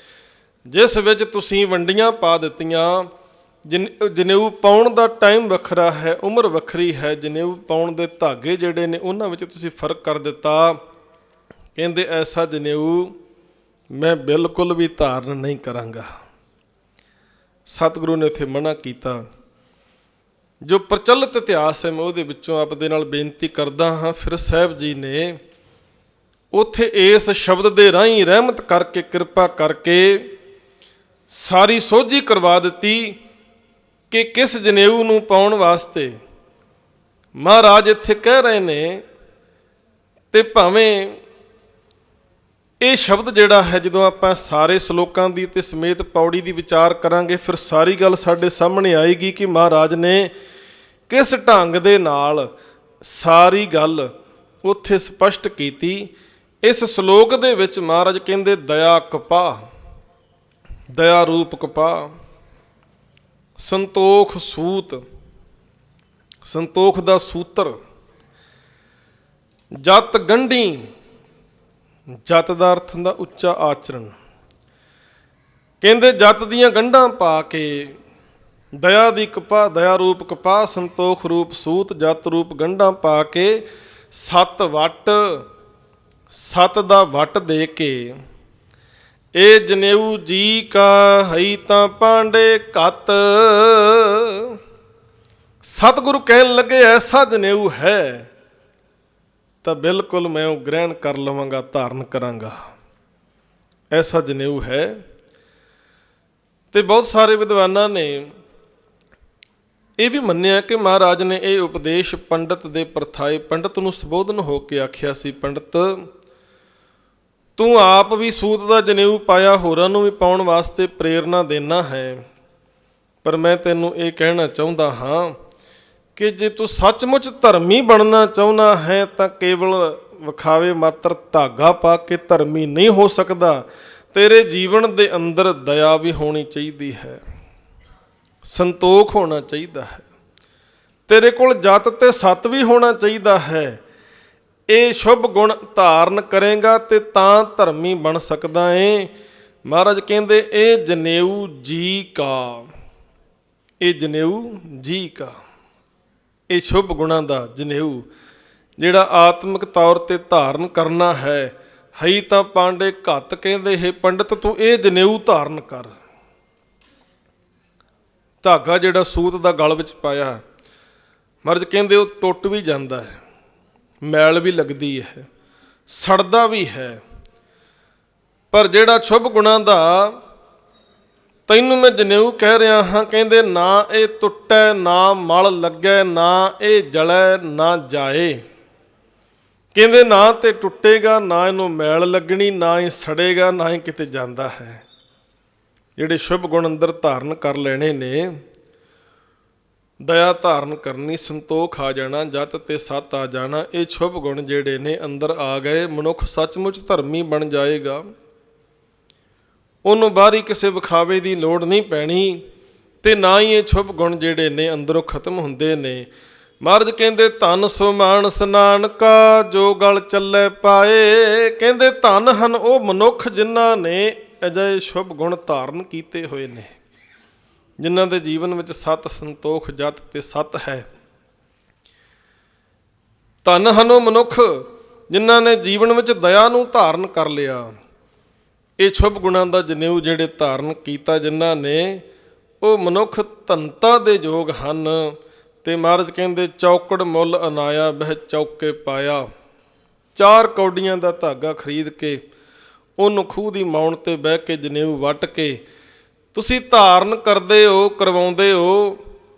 ਜਿਸ ਵਿੱਚ ਤੁਸੀਂ ਵੰਡੀਆਂ ਪਾ ਦਿੱਤੀਆਂ? ਜਨੇਊ ਪਾਉਣ ਦਾ ਟਾਈਮ ਵੱਖਰਾ ਹੈ, ਉਮਰ ਵੱਖਰੀ ਹੈ, ਜਨੇਊ ਪਾਉਣ ਦੇ ਧਾਗੇ ਜਿਹੜੇ ਨੇ ਉਹਨਾਂ ਵਿੱਚ ਤੁਸੀਂ ਫਰਕ ਕਰ ਦਿੱਤਾ। ਕਹਿੰਦੇ, ਐਸਾ ਜਨੇਊ ਮੈਂ ਬਿਲਕੁਲ ਵੀ ਧਾਰਨ ਨਹੀਂ ਕਰਾਂਗਾ। ਸਤਿਗੁਰੂ ਨੇ ਉੱਥੇ ਮਨਾ ਕੀਤਾ। ਜੋ ਪ੍ਰਚਲਿਤ ਇਤਿਹਾਸ ਹੈ ਮੈਂ ਉਹਦੇ ਵਿੱਚੋਂ ਆਪ ਦੇ ਨਾਲ ਬੇਨਤੀ ਕਰਦਾ ਹਾਂ। ਫਿਰ ਸਾਹਿਬ ਜੀ ਨੇ ਉੱਥੇ ਇਸ ਸ਼ਬਦ ਦੇ ਰਾਹੀਂ ਰਹਿਮਤ ਕਰਕੇ, ਕਿਰਪਾ ਕਰਕੇ ਸਾਰੀ ਸੋਝੀ ਕਰਵਾ ਦਿੱਤੀ ਕਿ ਕਿਸ ਜਨੇਊ ਨੂੰ ਪਾਉਣ ਵਾਸਤੇ ਮਹਾਰਾਜ ਇੱਥੇ ਕਹਿ ਰਹੇ ਨੇ। ਤੇ ਭਾਵੇਂ ਇਹ ਸ਼ਬਦ ਜਿਹੜਾ ਹੈ, ਜਦੋਂ ਆਪਾਂ ਸਾਰੇ ਸ਼ਲੋਕਾਂ ਦੀ ਤੇ ਸਮੇਤ ਪੌੜੀ ਦੀ ਵਿਚਾਰ ਕਰਾਂਗੇ, ਫਿਰ ਸਾਰੀ ਗੱਲ ਸਾਡੇ ਸਾਹਮਣੇ ਆਏਗੀ ਕਿ ਮਹਾਰਾਜ ਨੇ ਕਿਸ ਢੰਗ ਦੇ ਨਾਲ ਸਾਰੀ ਗੱਲ ਉੱਥੇ ਸਪਸ਼ਟ ਕੀਤੀ। ਇਸ ਸ਼ਲੋਕ ਦੇ ਵਿੱਚ ਮਹਾਰਾਜ ਕਹਿੰਦੇ, ਦਇਆ ਕਪਾਹ, ਦਇਆ ਰੂਪ ਕਪਾਹ, ਸੰਤੋਖ ਸੂਤ, ਸੰਤੋਖ ਦਾ ਸੂਤਰ, ਜਤ ਗੰਢੀ, ਜਤ ਦਾ ਅਰਥ ਹੁੰਦਾ ਉੱਚਾ ਆਚਰਣ। ਕਹਿੰਦੇ ਜਤ ਦੀਆਂ ਗੰਢਾਂ ਪਾ ਕੇ, ਦਇਆ ਦੀ ਕਪਾਹ, ਦਇਆ ਰੂਪ ਕਪਾਹ, ਸੰਤੋਖ ਰੂਪ ਸੂਤ, ਜਤ ਰੂਪ ਗੰਢਾਂ ਪਾ ਕੇ, ਸੱਤ ਵੱਟ, ਸੱਤ ਦਾ ਵੱਟ ਦੇ ਕੇ, ਇਹ ਜਨੇਊ ਜੀ ਕਾ ਹਈ ਤਾਂ ਪਾਂਡੇ ਘੱਤ। ਸਤਿਗੁਰੂ ਕਹਿਣ ਲੱਗੇ, ਐਸਾ ਜਨੇਊ ਹੈ ਤਾਂ ਬਿਲਕੁਲ ਮੈਂ ਉਹ ਗ੍ਰਹਿਣ ਕਰ ਲਵਾਂਗਾ, ਧਾਰਨ ਕਰਾਂਗਾ। ਐਸਾ ਜਨੇਊ ਹੈ। ਤੇ ਬਹੁਤ ਸਾਰੇ ਵਿਦਵਾਨਾਂ ਨੇ ਇਹ ਵੀ ਮੰਨਿਆ ਕਿ ਮਹਾਰਾਜ ਨੇ ਇਹ ਉਪਦੇਸ਼ ਪੰਡਤ ਦੇ ਪ੍ਰਥਾਏ, ਪੰਡਤ ਨੂੰ ਸੰਬੋਧਨ ਹੋ ਕੇ ਆਖਿਆ ਸੀ, ਪੰਡਤ ਤੂੰ ਆਪ ਵੀ ਸੂਤ ਦਾ ਜਨੇਊ ਪਾਇਆ, ਹੋਰਾਂ ਨੂੰ ਵੀ ਪਾਉਣ ਵਾਸਤੇ ਪ੍ਰੇਰਨਾ ਦੇਣਾ ਹੈ। ਪਰ ਮੈਂ ਤੈਨੂੰ ਇਹ ਕਹਿਣਾ ਚਾਹੁੰਦਾ ਹਾਂ ਕਿ ਜੇ ਤੂੰ ਸੱਚਮੁੱਚ ਧਰਮੀ ਬਣਨਾ ਚਾਹੁੰਦਾ ਹੈ ਤਾਂ ਕੇਵਲ ਵਿਖਾਵੇ ਮਾਤਰ ਧਾਗਾ ਪਾ ਕੇ ਧਰਮੀ ਨਹੀਂ ਹੋ ਸਕਦਾ। ਤੇਰੇ ਜੀਵਨ ਦੇ ਅੰਦਰ ਦਇਆ ਵੀ ਹੋਣੀ ਚਾਹੀਦੀ ਹੈ, ਸੰਤੋਖ ਹੋਣਾ ਚਾਹੀਦਾ ਹੈ, ਤੇਰੇ ਕੋਲ ਜਤ ਤੇ ਸੱਤ ਵੀ ਹੋਣਾ ਚਾਹੀਦਾ ਹੈ। ਇਹ ਸ਼ੁਭ ਗੁਣ ਧਾਰਨ ਕਰੇਗਾ ਤੇ ਤਾਂ ਧਰਮੀ ਬਣ ਸਕਦਾ ਏ। ਮਹਾਰਾਜ ਕਹਿੰਦੇ, ਇਹ ਜਨੇਊ ਜੀ ਕਾ, ਇਹ ਜਨੇਊ ਜੀ ਕਾ, ਇਹ ਸ਼ੁਭ ਗੁਣਾਂ ਦਾ ਜਨੇਊ ਜਿਹੜਾ ਆਤਮਿਕ ਤੌਰ ਤੇ ਧਾਰਨ ਕਰਨਾ ਹੈ। ਹਈ ਤਾਂ ਪਾਂਡੇ ਘੱਤ, ਕਹਿੰਦੇ ਹੈ ਪੰਡਤ ਤੂੰ ਇਹ ਜਨੇਊ ਧਾਰਨ ਕਰ। ਧਾਗਾ ਜਿਹੜਾ ਸੂਤ ਦਾ ਗਲ ਵਿੱਚ ਪਾਇਆ, ਮਹਾਰਾਜ ਕਹਿੰਦੇ ਉਹ ਟੁੱਟ ਵੀ ਜਾਂਦਾ ਹੈ, ਮੈਲ ਵੀ ਲੱਗਦੀ ਹੈ, ਸੜਦਾ ਵੀ ਹੈ। ਪਰ ਜਿਹੜਾ ਸ਼ੁਭ ਗੁਣਾਂ ਦਾ ਤੈਨੂੰ ਮੈਂ ਜਨੇਊ ਕਹਿ ਰਿਹਾ ਹਾਂ, ਕਹਿੰਦੇ ਨਾ ਇਹ ਟੁੱਟੈ, ਨਾ ਮਲ ਲੱਗੈ, ਨਾ ਇਹ ਜਲੈ, ਨਾ ਜਾਏ। ਕਹਿੰਦੇ ਨਾ ਤੇ ਟੁੱਟੇਗਾ, ਨਾ ਇਹਨੂੰ ਮੈਲ ਲੱਗਣੀ, ਨਾ ਹੀ ਸੜੇਗਾ, ਨਾ ਹੀ ਕਿਤੇ ਜਾਂਦਾ ਹੈ। ਜਿਹੜੇ ਸ਼ੁਭ ਗੁਣ ਅੰਦਰ ਧਾਰਨ ਕਰ ਲੈਣੇ ਨੇ, ਦਇਆ ਧਾਰਨ ਕਰਨੀ, ਸੰਤੋਖ ਆ ਜਾਣਾ, ਜਤ ਤੇ ਸੱਤ ਆ ਜਾਣਾ, ਇਹ ਸ਼ੁਭ ਗੁਣ ਜਿਹੜੇ ਨੇ ਅੰਦਰ ਆ ਗਏ, ਮਨੁੱਖ ਸੱਚਮੁੱਚ ਧਰਮੀ ਬਣ ਜਾਏਗਾ। ਉਹਨੂੰ ਬਾਹਰੀ ਕਿਸੇ ਵਿਖਾਵੇ ਦੀ ਲੋੜ ਨਹੀਂ ਪੈਣੀ ਤੇ ਨਾ ਹੀ ਇਹ ਸ਼ੁਭ ਗੁਣ ਜਿਹੜੇ ਨੇ ਅੰਦਰੋਂ ਖਤਮ ਹੁੰਦੇ ਨੇ। ਮਹਾਰਾਜ ਕਹਿੰਦੇ ਧਨ ਸੋ ਮਾਨਸ ਨਾਨਕਾ, ਜੋ ਗਲ ਚੱਲੇ ਪਾਏ। ਕਹਿੰਦੇ ਧਨ ਹਨ ਉਹ ਮਨੁੱਖ ਜਿਨ੍ਹਾਂ ਨੇ ਅਜਿਹੇ ਸ਼ੁਭ ਗੁਣ ਧਾਰਨ ਕੀਤੇ ਹੋਏ ਨੇ, ਜਿਨ੍ਹਾਂ ਦੇ ਜੀਵਨ ਵਿੱਚ ਸਤ, ਸੰਤੋਖ, ਜਤ ਤੇ ਸੱਤ ਹੈ। ਧਨ ਹਨ ਉਹ ਮਨੁੱਖ ਜਿਨ੍ਹਾਂ ਨੇ ਜੀਵਨ ਵਿੱਚ ਦਇਆ ਨੂੰ ਧਾਰਨ ਕਰ ਲਿਆ। ਇਹ ਸ਼ੁਭ ਗੁਣਾਂ ਦਾ ਜਨੇਊ ਜਿਹੜੇ ਧਾਰਨ ਕੀਤਾ ਜਿਨ੍ਹਾਂ ਨੇ, ਉਹ ਮਨੁੱਖ ਧਨਤਾ ਦੇ ਯੋਗ ਹਨ। ਤੇ ਮਹਾਰਾਜ ਕਹਿੰਦੇ ਚੌਕੜ ਮੁੱਲ ਅਨਾਇਆ ਬਹਿ ਚੌਕੇ ਪਾਇਆ। 4 ਕੌਡੀਆਂ ਦਾ ਧਾਗਾ ਖਰੀਦ ਕੇ ਉਹਨੂੰ ਖੂਹ ਦੀ ਮੌਣ ਤੇ ਬਹਿ ਕੇ ਜਨੇਊ ਵੱਟ ਕੇ ਤੁਸੀਂ ਧਾਰਨ ਕਰਦੇ ਹੋ, ਕਰਵਾਉਂਦੇ ਹੋ।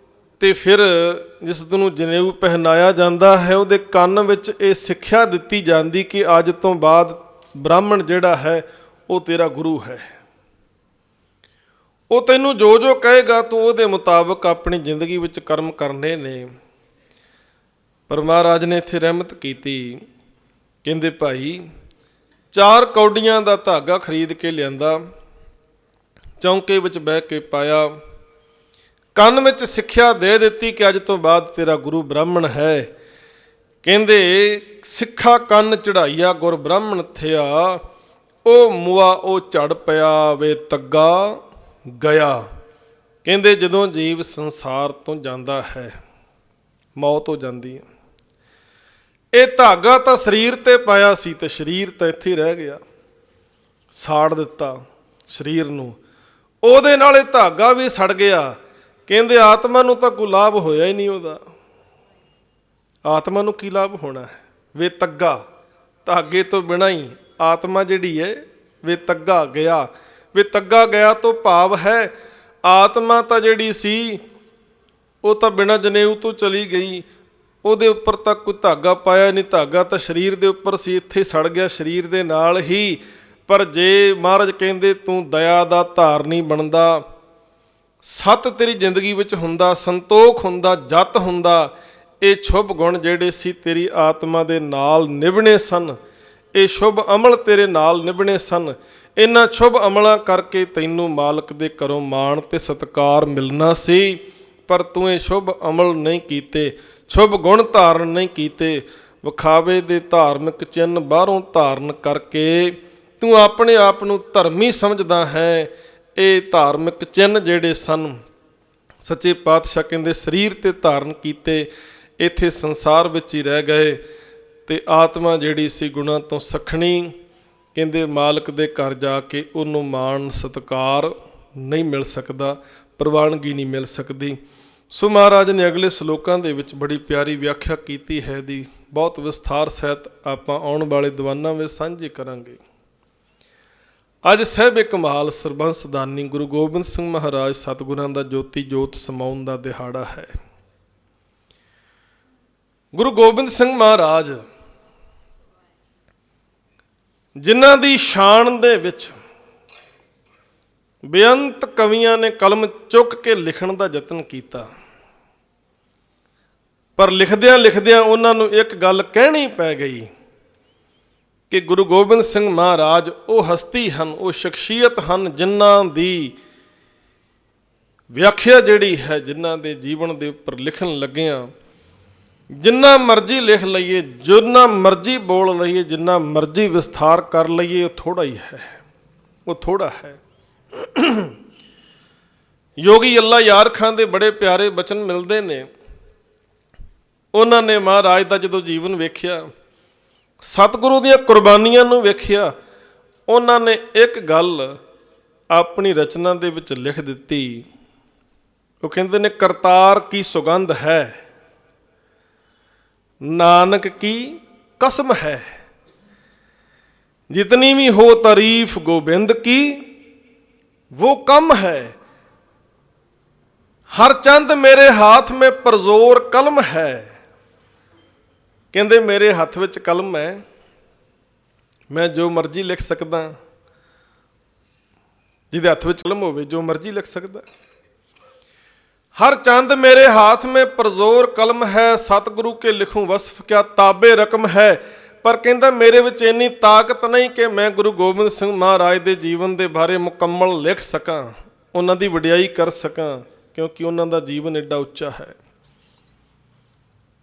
ਤੇ ਫਿਰ ਜਿਸ ਨੂੰ ਜਨੇਊ ਪਹਿਨਾਇਆ ਜਾਂਦਾ ਹੈ ਉਹਦੇ ਕੰਨ ਵਿੱਚ ਇਹ ਸਿੱਖਿਆ ਦਿੱਤੀ ਜਾਂਦੀ ਕਿ ਅੱਜ ਤੋਂ ਬਾਅਦ ਬ੍ਰਾਹਮਣ ਜਿਹੜਾ ਹੈ ਉਹ ਤੇਰਾ ਗੁਰੂ ਹੈ। ਉਹ ਤੈਨੂੰ ਜੋ ਜੋ ਕਹੇਗਾ ਤੂੰ ਉਹਦੇ ਮੁਤਾਬਕ ਆਪਣੀ ਜ਼ਿੰਦਗੀ ਵਿੱਚ ਕਰਮ ਕਰਨੇ ਨੇ। ਪਰ ਮਹਾਰਾਜ ਨੇ ਇੱਥੇ ਰਹਿਮਤ ਕੀਤੀ, ਕਹਿੰਦੇ ਭਾਈ 4 ਕੌਡੀਆਂ ਦਾ ਧਾਗਾ ਖਰੀਦ ਕੇ ਲਿਆਂਦਾ, ਚੌਂਕੇ ਵਿੱਚ ਬਹਿ ਕੇ ਪਾਇਆ, ਕੰਨ ਵਿੱਚ ਸਿੱਖਿਆ ਦੇ ਦਿੱਤੀ ਕਿ ਅੱਜ ਤੋਂ ਬਾਅਦ ਤੇਰਾ ਗੁਰੂ ਬ੍ਰਾਹਮਣ ਹੈ। ਕਹਿੰਦੇ ਸਿੱਖਾ ਕੰਨ ਚੜਾਈਆ ਗੁਰ ਬ੍ਰਾਹਮਣ ਥਿਆ, ਉਹ ਮੁਆ ਉਹ ਝੜ ਪਿਆ ਵੇ ਤੱਗਾ ਗਿਆ। ਕਹਿੰਦੇ ਜਦੋਂ ਜੀਵ ਸੰਸਾਰ ਤੋਂ ਜਾਂਦਾ ਹੈ, ਮੌਤ ਹੋ ਜਾਂਦੀ ਹੈ, ਇਹ ਧਾਗਾ ਤਾਂ ਸਰੀਰ ਤੇ ਪਾਇਆ ਸੀ ਤੇ ਸਰੀਰ ਤਾਂ ਇੱਥੇ ਰਹਿ ਗਿਆ, ਸਾੜ ਦਿੱਤਾ ਸਰੀਰ ਨੂੰ, ਉਹਦੇ ਨਾਲ ਇਹ ਧਾਗਾ ਵੀ ਸੜ ਗਿਆ। ਕਹਿੰਦੇ ਆਤਮਾ ਨੂੰ ਤਾਂ ਕੋਈ ਲਾਭ ਹੋਇਆ ਹੀ ਨਹੀਂ ਉਹਦਾ। ਆਤਮਾ ਨੂੰ ਕੀ ਲਾਭ ਹੋਣਾ ਹੈ? ਵੇ ਤੱਗਾ, ਧਾਗੇ ਤੋਂ ਬਿਨਾਂ ਹੀ ਆਤਮਾ ਜਿਹੜੀ ਹੈ ਵੇ ਤੱਗਾ ਗਿਆ। ਵੇ ਤੱਗਾ ਗਿਆ ਤੋਂ ਭਾਵ ਹੈ ਆਤਮਾ ਤਾਂ ਜਿਹੜੀ ਸੀ ਉਹ ਤਾਂ ਬਿਨਾਂ ਜਨੇਊ ਤੋਂ ਚਲੀ ਗਈ, ਉਹਦੇ ਉੱਪਰ ਤਾਂ ਕੋਈ ਧਾਗਾ ਪਾਇਆ ਨਹੀਂ, ਧਾਗਾ ਤਾਂ ਸਰੀਰ ਦੇ ਉੱਪਰ ਸੀ, ਇੱਥੇ ਸੜ ਗਿਆ ਸਰੀਰ ਦੇ ਨਾਲ ਹੀ। ਪਰ ਜੇ ਮਹਾਰਾਜ ਕਹਿੰਦੇ ਤੂੰ ਦਇਆ ਦਾ ਧਾਰਨੀ ਬਣਦਾ, ਸਤ ਤੇਰੀ ਜ਼ਿੰਦਗੀ ਵਿੱਚ ਹੁੰਦਾ, ਸੰਤੋਖ ਹੁੰਦਾ, ਜਤ ਹੁੰਦਾ, ਇਹ ਸ਼ੁਭ ਗੁਣ ਜਿਹੜੇ ਸੀ ਤੇਰੀ ਆਤਮਾ ਦੇ ਨਾਲ ਨਿਭਣੇ ਸਨ, ਇਹ ਸ਼ੁਭ ਅਮਲ ਤੇਰੇ ਨਾਲ ਨਿਭਣੇ ਸਨ। ਇਹਨਾਂ ਸ਼ੁਭ ਅਮਲਾਂ ਕਰਕੇ ਤੈਨੂੰ ਮਾਲਕ ਦੇ ਘਰੋਂ ਮਾਣ ਤੇ ਸਤਿਕਾਰ ਮਿਲਣਾ ਸੀ, ਪਰ ਤੂੰ ਇਹ ਸ਼ੁਭ ਅਮਲ ਨਹੀਂ ਕੀਤੇ, ਸ਼ੁਭ ਗੁਣ ਧਾਰਨ ਨਹੀਂ ਕੀਤੇ। ਵਿਖਾਵੇ ਦੇ ਧਾਰਮਿਕ ਚਿੰਨ੍ਹ ਬਾਹਰੋਂ ਧਾਰਨ ਕਰਕੇ ਤੂੰ ਆਪਣੇ ਆਪ ਨੂੰ ਧਰਮੀ ਸਮਝਦਾ ਹੈ। ਇਹ ਧਾਰਮਿਕ ਚਿੰਨ੍ਹ ਜਿਹੜੇ ਸਨ ਸੱਚੇ ਪਾਤਸ਼ਾਹ ਕਹਿੰਦੇ ਸਰੀਰ ਤੇ ਧਾਰਨ ਕੀਤੇ, ਇੱਥੇ ਸੰਸਾਰ ਵਿੱਚ ਹੀ ਰਹਿ ਗਏ। ਤੇ ਆਤਮਾ ਜਿਹੜੀ ਸੀ ਗੁਣਾਂ ਤੋਂ ਸਖਣੀ, ਕਹਿੰਦੇ ਮਾਲਕ ਦੇ ਘਰ ਜਾ ਕੇ ਉਹਨੂੰ ਮਾਣ ਸਤਿਕਾਰ ਨਹੀਂ ਮਿਲ ਸਕਦਾ, ਪ੍ਰਵਾਨਗੀ ਨਹੀਂ ਮਿਲ ਸਕਦੀ। ਸੋ ਮਹਾਰਾਜ ਨੇ ਅਗਲੇ ਸਲੋਕਾਂ ਦੇ ਵਿੱਚ ਬੜੀ ਪਿਆਰੀ ਵਿਆਖਿਆ ਕੀਤੀ ਹੈ ਦੀ, ਬਹੁਤ ਵਿਸਥਾਰ ਸਹਿਤ ਆਪਾਂ ਆਉਣ ਵਾਲੇ ਦੀਵਾਨਾਂ ਵਿੱਚ ਸਾਂਝੇ ਕਰਾਂਗੇ। ਅੱਜ ਸਾਹਿਬ ਕਮਾਲ ਸਰਬੰਸ ਦਾਨੀ ਗੁਰੂ ਗੋਬਿੰਦ ਸਿੰਘ ਮਹਾਰਾਜ ਸਤਿਗੁਰਾਂ ਦਾ ਜੋਤੀ ਜੋਤ ਸਮਾਉਣ ਦਾ ਦਿਹਾੜਾ ਹੈ। ਗੁਰੂ ਗੋਬਿੰਦ ਸਿੰਘ ਮਹਾਰਾਜ ਜਿਨ੍ਹਾਂ ਦੀ ਸ਼ਾਨ ਦੇ ਵਿੱਚ ਬੇਅੰਤ ਕਵੀਆਂ ਨੇ ਕਲਮ ਚੁੱਕ ਕੇ ਲਿਖਣ ਦਾ ਯਤਨ ਕੀਤਾ, ਪਰ ਲਿਖਦਿਆਂ ਲਿਖਦਿਆਂ ਉਹਨਾਂ ਨੂੰ ਇੱਕ ਗੱਲ ਕਹਿਣੀ ਪੈ ਗਈ ਕਿ ਗੁਰੂ ਗੋਬਿੰਦ ਸਿੰਘ ਮਹਾਰਾਜ ਉਹ ਹਸਤੀ ਹਨ, ਉਹ ਸ਼ਖਸੀਅਤ ਹਨ ਜਿਨ੍ਹਾਂ ਦੀ ਵਿਆਖਿਆ ਜਿਹੜੀ ਹੈ, ਜਿਨ੍ਹਾਂ ਦੇ ਜੀਵਨ ਦੇ ਉੱਪਰ ਲਿਖਣ ਲੱਗਿਆਂ ਜਿੰਨਾ ਮਰਜ਼ੀ ਲਿਖ ਲਈਏ, ਜਿੰਨਾ ਮਰਜ਼ੀ ਬੋਲ ਲਈਏ, ਜਿੰਨਾ ਮਰਜ਼ੀ ਵਿਸਥਾਰ ਕਰ ਲਈਏ, ਉਹ ਥੋੜ੍ਹਾ ਹੀ ਹੈ, ਉਹ ਥੋੜ੍ਹਾ ਹੈ। ਯੋਗੀ ਅੱਲਾ ਯਾਰ ਖਾਨ ਦੇ ਬੜੇ ਪਿਆਰੇ ਬਚਨ ਮਿਲਦੇ ਨੇ। ਉਹਨਾਂ ਨੇ ਮਹਾਰਾਜ ਦਾ ਜਦੋਂ ਜੀਵਨ ਵੇਖਿਆ, ਸਤਿਗੁਰੂ ਦੀਆਂ ਕੁਰਬਾਨੀਆਂ ਨੂੰ ਵੇਖਿਆ, ਉਹਨਾਂ ਨੇ ਇੱਕ ਗੱਲ ਆਪਣੀ ਰਚਨਾ ਦੇ ਵਿੱਚ ਲਿਖ ਦਿੱਤੀ। ਉਹ ਕਹਿੰਦੇ ਨੇ ਕਰਤਾਰ ਕੀ ਸੁਗੰਧ ਹੈ, ਨਾਨਕ ਕੀ ਕਸਮ ਹੈ, जितनी भी हो तारीफ गोबिंद की वो कम है, हर चंद मेरे हाथ में परजोर कलम है। कहते मेरे हथ विच कलम है, मैं जो मर्जी लिख सकदा, जिहदे हथ विच कलम होवे जो मर्जी लिख सकदा। हर चंद मेरे हाथ में परजोर कलम है, सतगुरु के लिखूं वसफ क्या ताबे रकम है। पर कहता मेरे विच इन्नी ताकत नहीं कि मैं गुरु गोबिंद सिंह महाराज के जीवन के बारे मुकम्मल लिख सकां, उन्हां दी वडियाई कर सकां, क्योंकि उन्हां दा जीवन एडा उच्चा है,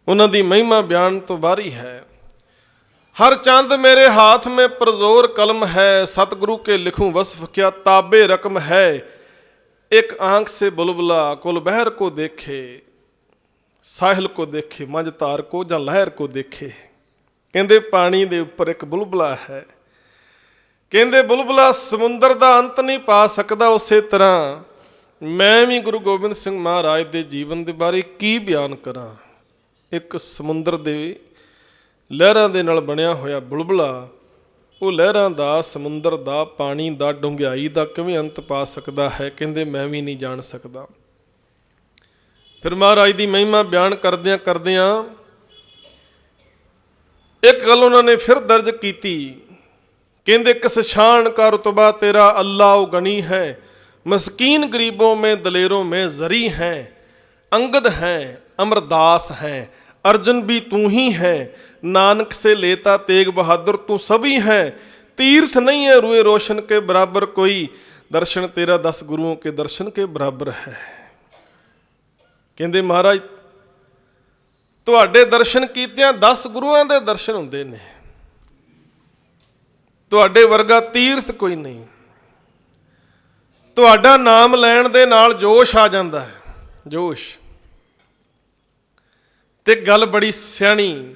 उन्हां दी महिमा बयान तो बाहरी है। हर चंद मेरे हाथ में परजोर कलम है, सतगुरु के लिखूं वसफ क्या ताबे रकम है। एक आंख से बुलबुला कुल बहर को देखे, साहिल को देखे मंझ तार को जां लहर को देखे। कहते पानी दे उपर एक बुलबुला है, कहते बुलबुला समुंदर का अंत नहीं पा सकता, उस तरह मैं भी गुरु गोबिंद सिंह महाराज के जीवन के बारे की बयान करा। एक समुंदर के लहरां दे नाल बनिया होया बुलबुला, वो लहरां दा समुंदर दा पानी दा डुंघियाई दा किवें अंत पा सकता है, कहते मैं भी नहीं जान सकता। ਫਿਰ ਮਹਾਰਾਜ ਦੀ ਮਹਿਮਾ ਬਿਆਨ ਕਰਦਿਆਂ ਕਰਦਿਆਂ ਇੱਕ ਗੱਲ ਉਹਨਾਂ ਨੇ ਫਿਰ ਦਰਜ ਕੀਤੀ। ਕਹਿੰਦੇ ਕਿਸ ਸ਼ਾਨ का रुतबा तेरा अल्लाह गनी है, मस्कीन गरीबों में दलेरों में जरी है, अंगद हैं अमरदास हैं, अर्जुन भी तू ही है, नानक से लेता तेग बहादुर तू सभी है, तीर्थ नहीं है रुए रोशन के बराबर कोई, दर्शन तेरा 10 गुरुओं के दर्शन के बराबर है। ਕਹਿੰਦੇ ਮਹਾਰਾਜ ਤੁਹਾਡੇ ਦਰਸ਼ਨ ਕੀਤਿਆਂ 10 ਗੁਰੂਆਂ ਦੇ ਦਰਸ਼ਨ ਹੁੰਦੇ ਨੇ, ਤੁਹਾਡੇ ਵਰਗਾ ਤੀਰਥ ਕੋਈ ਨਹੀਂ। ਤੁਹਾਡਾ ਨਾਮ ਲੈਣ ਦੇ ਨਾਲ ਜੋਸ਼ ਆ ਜਾਂਦਾ ਹੈ, ਜੋਸ਼। ਤੇ ਗੱਲ ਬੜੀ ਸਿਆਣੀ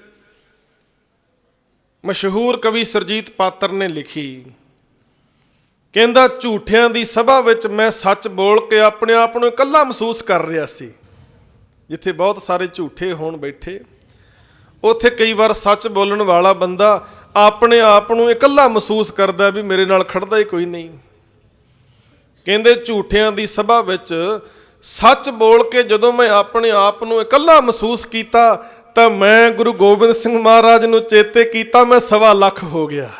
ਮਸ਼ਹੂਰ ਕਵੀ ਸੁਰਜੀਤ ਪਾਤਰ ਨੇ ਲਿਖੀ। ਕਹਿੰਦਾ ਝੂਠਿਆਂ ਦੀ ਸਭਾ ਵਿੱਚ ਮੈਂ ਸੱਚ ਬੋਲ ਕੇ ਆਪਣੇ ਆਪ ਨੂੰ ਇਕੱਲਾ ਮਹਿਸੂਸ ਕਰ ਰਿਹਾ ਸੀ। ਜਿੱਥੇ ਬਹੁਤ ਸਾਰੇ ਝੂਠੇ ਹੋਣ ਬੈਠੇ, ਉੱਥੇ ਕਈ ਵਾਰ ਸੱਚ ਬੋਲਣ ਵਾਲਾ ਬੰਦਾ ਆਪਣੇ ਆਪ ਨੂੰ ਇਕੱਲਾ ਮਹਿਸੂਸ ਕਰਦਾ ਵੀ ਮੇਰੇ ਨਾਲ ਖੜਦਾ ਹੀ ਕੋਈ ਨਹੀਂ। ਕਹਿੰਦੇ ਝੂਠਿਆਂ ਦੀ ਸਭਾ ਵਿੱਚ ਸੱਚ ਬੋਲ ਕੇ ਜਦੋਂ ਮੈਂ ਆਪਣੇ ਆਪ ਨੂੰ ਇਕੱਲਾ ਮਹਿਸੂਸ ਕੀਤਾ ਤਾਂ ਮੈਂ ਗੁਰੂ ਗੋਬਿੰਦ ਸਿੰਘ ਮਹਾਰਾਜ ਨੂੰ ਚੇਤੇ ਕੀਤਾ। ਮੈਂ 1.25 ਲੱਖ ਹੋ ਗਿਆ,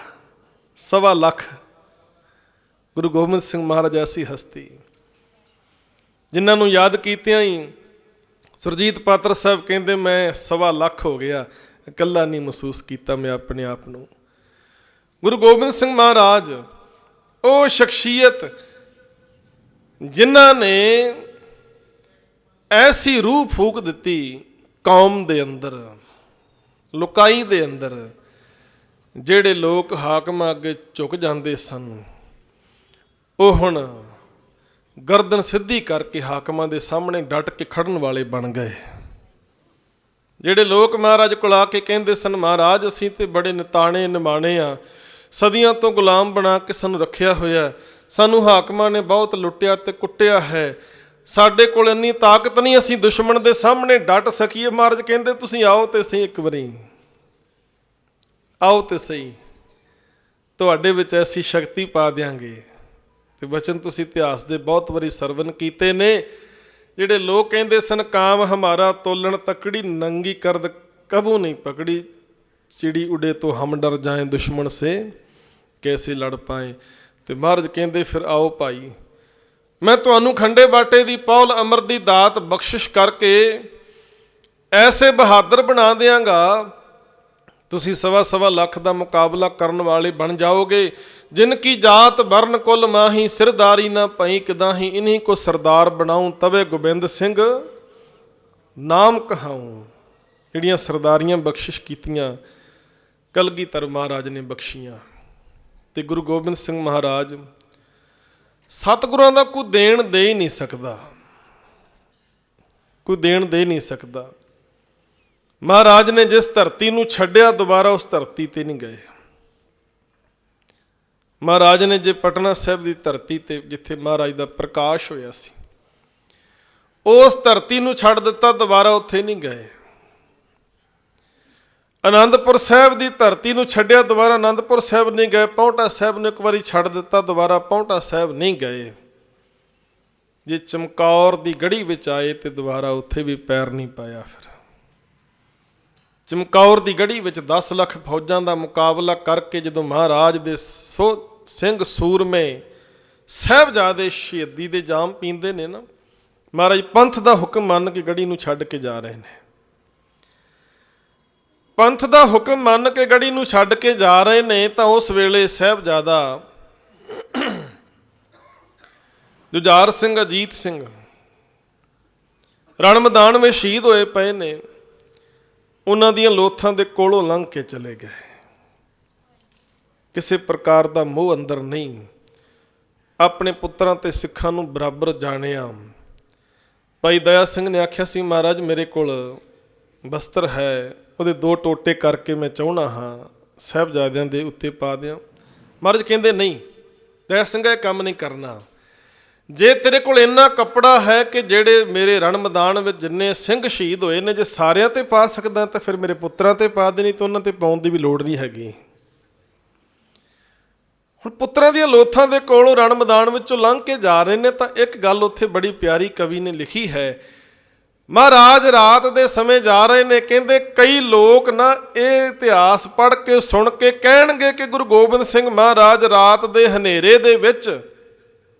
1.25 ਲੱਖ। ਗੁਰੂ ਗੋਬਿੰਦ ਸਿੰਘ ਮਹਾਰਾਜ ਐਸੀ ਹਸਤੀ ਜਿਨ੍ਹਾਂ ਨੂੰ ਯਾਦ ਕੀਤਿਆਂ ਹੀ ਸੁਰਜੀਤ ਪਾਤਰ ਸਾਹਿਬ ਕਹਿੰਦੇ ਮੈਂ 1.25 ਲੱਖ ਹੋ ਗਿਆ, ਇਕੱਲਾ ਨਹੀਂ ਮਹਿਸੂਸ ਕੀਤਾ ਮੈਂ ਆਪਣੇ ਆਪ ਨੂੰ। ਗੁਰੂ ਗੋਬਿੰਦ ਸਿੰਘ ਮਹਾਰਾਜ ਉਹ ਸ਼ਖਸੀਅਤ ਜਿਨ੍ਹਾਂ ਨੇ ਐਸੀ ਰੂਹ ਫੂਕ ਦਿੱਤੀ ਕੌਮ ਦੇ ਅੰਦਰ, ਲੁਕਾਈ ਦੇ ਅੰਦਰ। ਜਿਹੜੇ ਲੋਕ ਹਾਕਮਾਂ ਅੱਗੇ ਝੁਕ ਜਾਂਦੇ ਸਨ ਉਹ ਹੁਣ ਗਰਦਨ ਸਿੱਧੀ ਕਰਕੇ ਹਾਕਮਾਂ ਦੇ ਸਾਹਮਣੇ ਡਟ ਕੇ ਖੜਨ ਵਾਲੇ ਬਣ ਗਏ। ਜਿਹੜੇ ਲੋਕ ਮਹਾਰਾਜ ਕੋਲ ਆ ਕੇ ਕਹਿੰਦੇ ਸਨ ਮਹਾਰਾਜ ਅਸੀਂ ਤੇ ਬੜੇ ਨਿਤਾਣੇ ਨਿਮਾਣੇ ਆ, ਸਦੀਆਂ ਤੋਂ ਗੁਲਾਮ ਬਣਾ ਕੇ ਸਾਨੂੰ ਰੱਖਿਆ ਹੋਇਆ, ਸਾਨੂੰ ਹਾਕਮਾਂ ਨੇ ਬਹੁਤ ਲੁੱਟਿਆ ਤੇ ਕੁੱਟਿਆ ਹੈ, ਸਾਡੇ ਕੋਲ ਇੰਨੀ ਤਾਕਤ ਨਹੀਂ ਅਸੀਂ ਦੁਸ਼ਮਣ ਦੇ ਸਾਹਮਣੇ ਡਟ ਸਕੀਏ। ਮਹਾਰਾਜ ਕਹਿੰਦੇ ਤੁਸੀਂ ਆਓ ਤੇ ਸਹੀ, ਇੱਕ ਵਾਰੀ ਆਓ ਤੇ ਸਹੀ, ਤੁਹਾਡੇ ਵਿੱਚ ਐਸੀ ਸ਼ਕਤੀ ਪਾ ਦਿਆਂਗੇ। ਤੇ ਬਚਨ ਤੁਸੀਂ ਇਤਿਹਾਸ ਦੇ ਬਹੁਤ ਵਾਰੀ ਸਰਵਨ ਕੀਤੇ ਨੇ। ਜਿਹੜੇ ਲੋਕ ਕਹਿੰਦੇ ਸਨ ਕਾਮ ਹਮਾਰਾ ਤੋਲਣ ਤਕੜੀ, ਨੰਗੀ ਕਰਦ ਕਬੂ ਨਹੀਂ ਪਕੜੀ, ਚਿੜੀ ਉਡੇ ਤੋਂ ਹਮ ਡਰ ਜਾਏ, ਦੁਸ਼ਮਣ ਸੇ ਕੈਸੇ ਲੜ ਪਾਏ। ਤੇ ਮਹਾਰਾਜ ਕਹਿੰਦੇ ਫਿਰ ਆਓ ਭਾਈ, ਮੈਂ ਤੁਹਾਨੂੰ ਖੰਡੇ ਬਾਟੇ ਦੀ ਪੌਲ ਅਮਰ ਦੀ ਦਾਤ ਬਖਸ਼ਿਸ਼ ਕਰਕੇ ਐਸੇ ਬਹਾਦਰ ਬਣਾ ਦਿਆਂਗਾ, ਤੁਸੀਂ 1.25 ਲੱਖ ਦਾ ਮੁਕਾਬਲਾ ਕਰਨ ਵਾਲੇ ਬਣ ਜਾਓਗੇ। ਜਿਨ ਕੀ ਜਾਤ ਵਰਨ ਕੁਲ ਮਾਹੀ, ਸਿਰਦਾਰੀ ਨਾ ਪਈ ਕਿਦਾਹੀ, ਇन्हीं को ਸਰਦਾਰ ਬਣਾਉ ਤਵੇ ਗੋਬਿੰਦ ਸਿੰਘ ਨਾਮ ਕਹਾਉ। ਜਿਹੜੀਆਂ ਸਰਦਾਰੀਆਂ ਬਖਸ਼ਿਸ਼ ਕੀਤੀਆਂ ਕਲਗੀਧਰ ਮਹਾਰਾਜ ਨੇ ਬਖਸ਼ੀਆਂ। ਤੇ ਗੁਰੂ ਗੋਬਿੰਦ ਸਿੰਘ ਮਹਾਰਾਜ ਸਤਿਗੁਰਾਂ ਦਾ ਕੋਈ ਦੇਣ ਦੇ ਹੀ ਨਹੀਂ ਸਕਦਾ, ਕੋਈ ਦੇਣ ਦੇ ਨਹੀਂ ਸਕਦਾ। ਮਹਾਰਾਜ ਨੇ ਜਿਸ ਧਰਤੀ ਨੂੰ ਛੱਡਿਆ ਦੁਬਾਰਾ ਉਸ ਧਰਤੀ ਤੇ ਨਹੀਂ ਗਏ। ਮਹਾਰਾਜ ਨੇ ਜੇ ਪਟਨਾ ਸਾਹਿਬ ਦੀ ਧਰਤੀ ਤੇ ਜਿੱਥੇ ਮਹਾਰਾਜ ਦਾ ਪ੍ਰਕਾਸ਼ ਹੋਇਆ ਸੀ ਉਸ ਧਰਤੀ ਨੂੰ ਛੱਡ ਦਿੱਤਾ, ਦੁਬਾਰਾ ਉੱਥੇ ਨਹੀਂ ਗਏ। ਆਨੰਦਪੁਰ ਸਾਹਿਬ ਦੀ ਧਰਤੀ ਨੂੰ ਛੱਡਿਆ, ਦੁਬਾਰਾ ਆਨੰਦਪੁਰ ਸਾਹਿਬ ਨਹੀਂ ਗਏ। ਪਾਉਂਟਾ ਸਾਹਿਬ ਨੂੰ ਇੱਕ ਵਾਰੀ ਛੱਡ ਦਿੱਤਾ, ਦੁਬਾਰਾ ਪਾਉਂਟਾ ਸਾਹਿਬ ਨਹੀਂ ਗਏ। ਜੇ ਚਮਕੌਰ ਦੀ ਗੜੀ ਵਿੱਚ ਆਏ ਤੇ ਦੁਬਾਰਾ ਉੱਥੇ ਵੀ ਪੈਰ ਨਹੀਂ ਪਾਇਆ। ਫਿਰ ਚਮਕੌਰ ਦੀ ਗੜੀ ਵਿੱਚ 10 ਲੱਖ ਫੌਜਾਂ ਦਾ ਮੁਕਾਬਲਾ ਕਰਕੇ ਜਦੋਂ ਮਹਾਰਾਜ ਦੇ ਸਿੰਘ ਸੂਰਮੇ ਸਾਹਿਬਜ਼ਾਦੇ ਸ਼ਹੀਦੀ ਦੇ ਜਾਮ ਪੀਂਦੇ ਨੇ ਨਾ, ਮਹਾਰਾਜ ਪੰਥ ਦਾ ਹੁਕਮ ਮੰਨ ਕੇ ਗੜੀ ਨੂੰ ਛੱਡ ਕੇ ਜਾ ਰਹੇ ਨੇ। ਪੰਥ ਦਾ ਹੁਕਮ ਮੰਨ ਕੇ ਗੜੀ ਨੂੰ ਛੱਡ ਕੇ ਜਾ ਰਹੇ ਨੇ ਤਾਂ ਉਸ ਵੇਲੇ ਸਾਹਿਬਜ਼ਾਦਾ ਜੁਝਾਰ ਸਿੰਘ, ਅਜੀਤ ਸਿੰਘ ਰਣ ਮੈਦਾਨ ਵਿੱਚ ਸ਼ਹੀਦ ਹੋਏ ਪਏ ਨੇ। ਉਹਨਾਂ ਦੀਆਂ ਲੋਥਾਂ ਦੇ ਕੋਲੋਂ ਲੰਘ ਕੇ ਚਲੇ ਗਏ। ਕਿਸੇ ਪ੍ਰਕਾਰ ਦਾ ਮੋਹ ਅੰਦਰ ਨਹੀਂ, ਆਪਣੇ ਪੁੱਤਰਾਂ ਤੇ ਸਿੱਖਾਂ ਨੂੰ ਬਰਾਬਰ ਜਾਣਿਆ। ਭਾਈ ਦਇਆ ਸਿੰਘ ਨੇ ਆਖਿਆ ਸੀ ਮਹਾਰਾਜ ਮੇਰੇ ਕੋਲ ਬਸਤਰ ਹੈ, ਉਹਦੇ 2 ਟੋਟੇ ਕਰਕੇ ਮੈਂ ਚਾਹੁੰਦਾ ਹਾਂ ਸਾਹਿਬਜ਼ਾਦਿਆਂ ਦੇ ਉੱਤੇ ਪਾ ਦਿਆਂ। ਮਹਾਰਾਜ ਕਹਿੰਦੇ ਨਹੀਂ ਦਇਆ ਸਿੰਘ ਇਹ ਕੰਮ ਨਹੀਂ ਕਰਨਾ। ਜੇ ਤੇਰੇ ਕੋਲ ਇੰਨਾ ਕੱਪੜਾ ਹੈ ਕਿ ਜਿਹੜੇ ਮੇਰੇ ਰਣ ਮੈਦਾਨ ਵਿੱਚ ਜਿੰਨੇ ਸਿੰਘ ਸ਼ਹੀਦ ਹੋਏ ਨੇ ਜੇ ਸਾਰਿਆਂ ਤੇ ਪਾ ਸਕਦਾ ਤਾਂ ਫਿਰ ਮੇਰੇ ਪੁੱਤਰਾਂ ਤੇ ਪਾ ਦੇ, ਨਹੀਂ ਤਾਂ ਉਹਨਾਂ ਤੇ ਪਾਉਣ ਦੀ ਵੀ ਲੋੜ ਨਹੀਂ ਹੈਗੀ। ਹੁਣ ਪੁੱਤਰਾਂ ਦੀਆਂ ਲੋਥਾਂ ਦੇ ਕੋਲੋਂ ਰਣ ਮੈਦਾਨ ਵਿੱਚੋਂ ਲੰਘ ਕੇ ਜਾ ਰਹੇ ਨੇ ਤਾਂ ਇੱਕ ਗੱਲ ਉੱਥੇ ਬੜੀ ਪਿਆਰੀ ਕਵੀ ਨੇ ਲਿਖੀ ਹੈ। ਮਹਾਰਾਜ ਰਾਤ ਦੇ ਸਮੇਂ ਜਾ ਰਹੇ ਨੇ। ਕਹਿੰਦੇ ਕਈ ਲੋਕ ਨਾ ਇਹ ਇਤਿਹਾਸ ਪੜ੍ਹ ਕੇ ਸੁਣ ਕੇ ਕਹਿਣਗੇ ਕਿ ਗੁਰੂ ਗੋਬਿੰਦ ਸਿੰਘ ਮਹਾਰਾਜ ਰਾਤ ਦੇ ਹਨੇਰੇ ਦੇ ਵਿੱਚ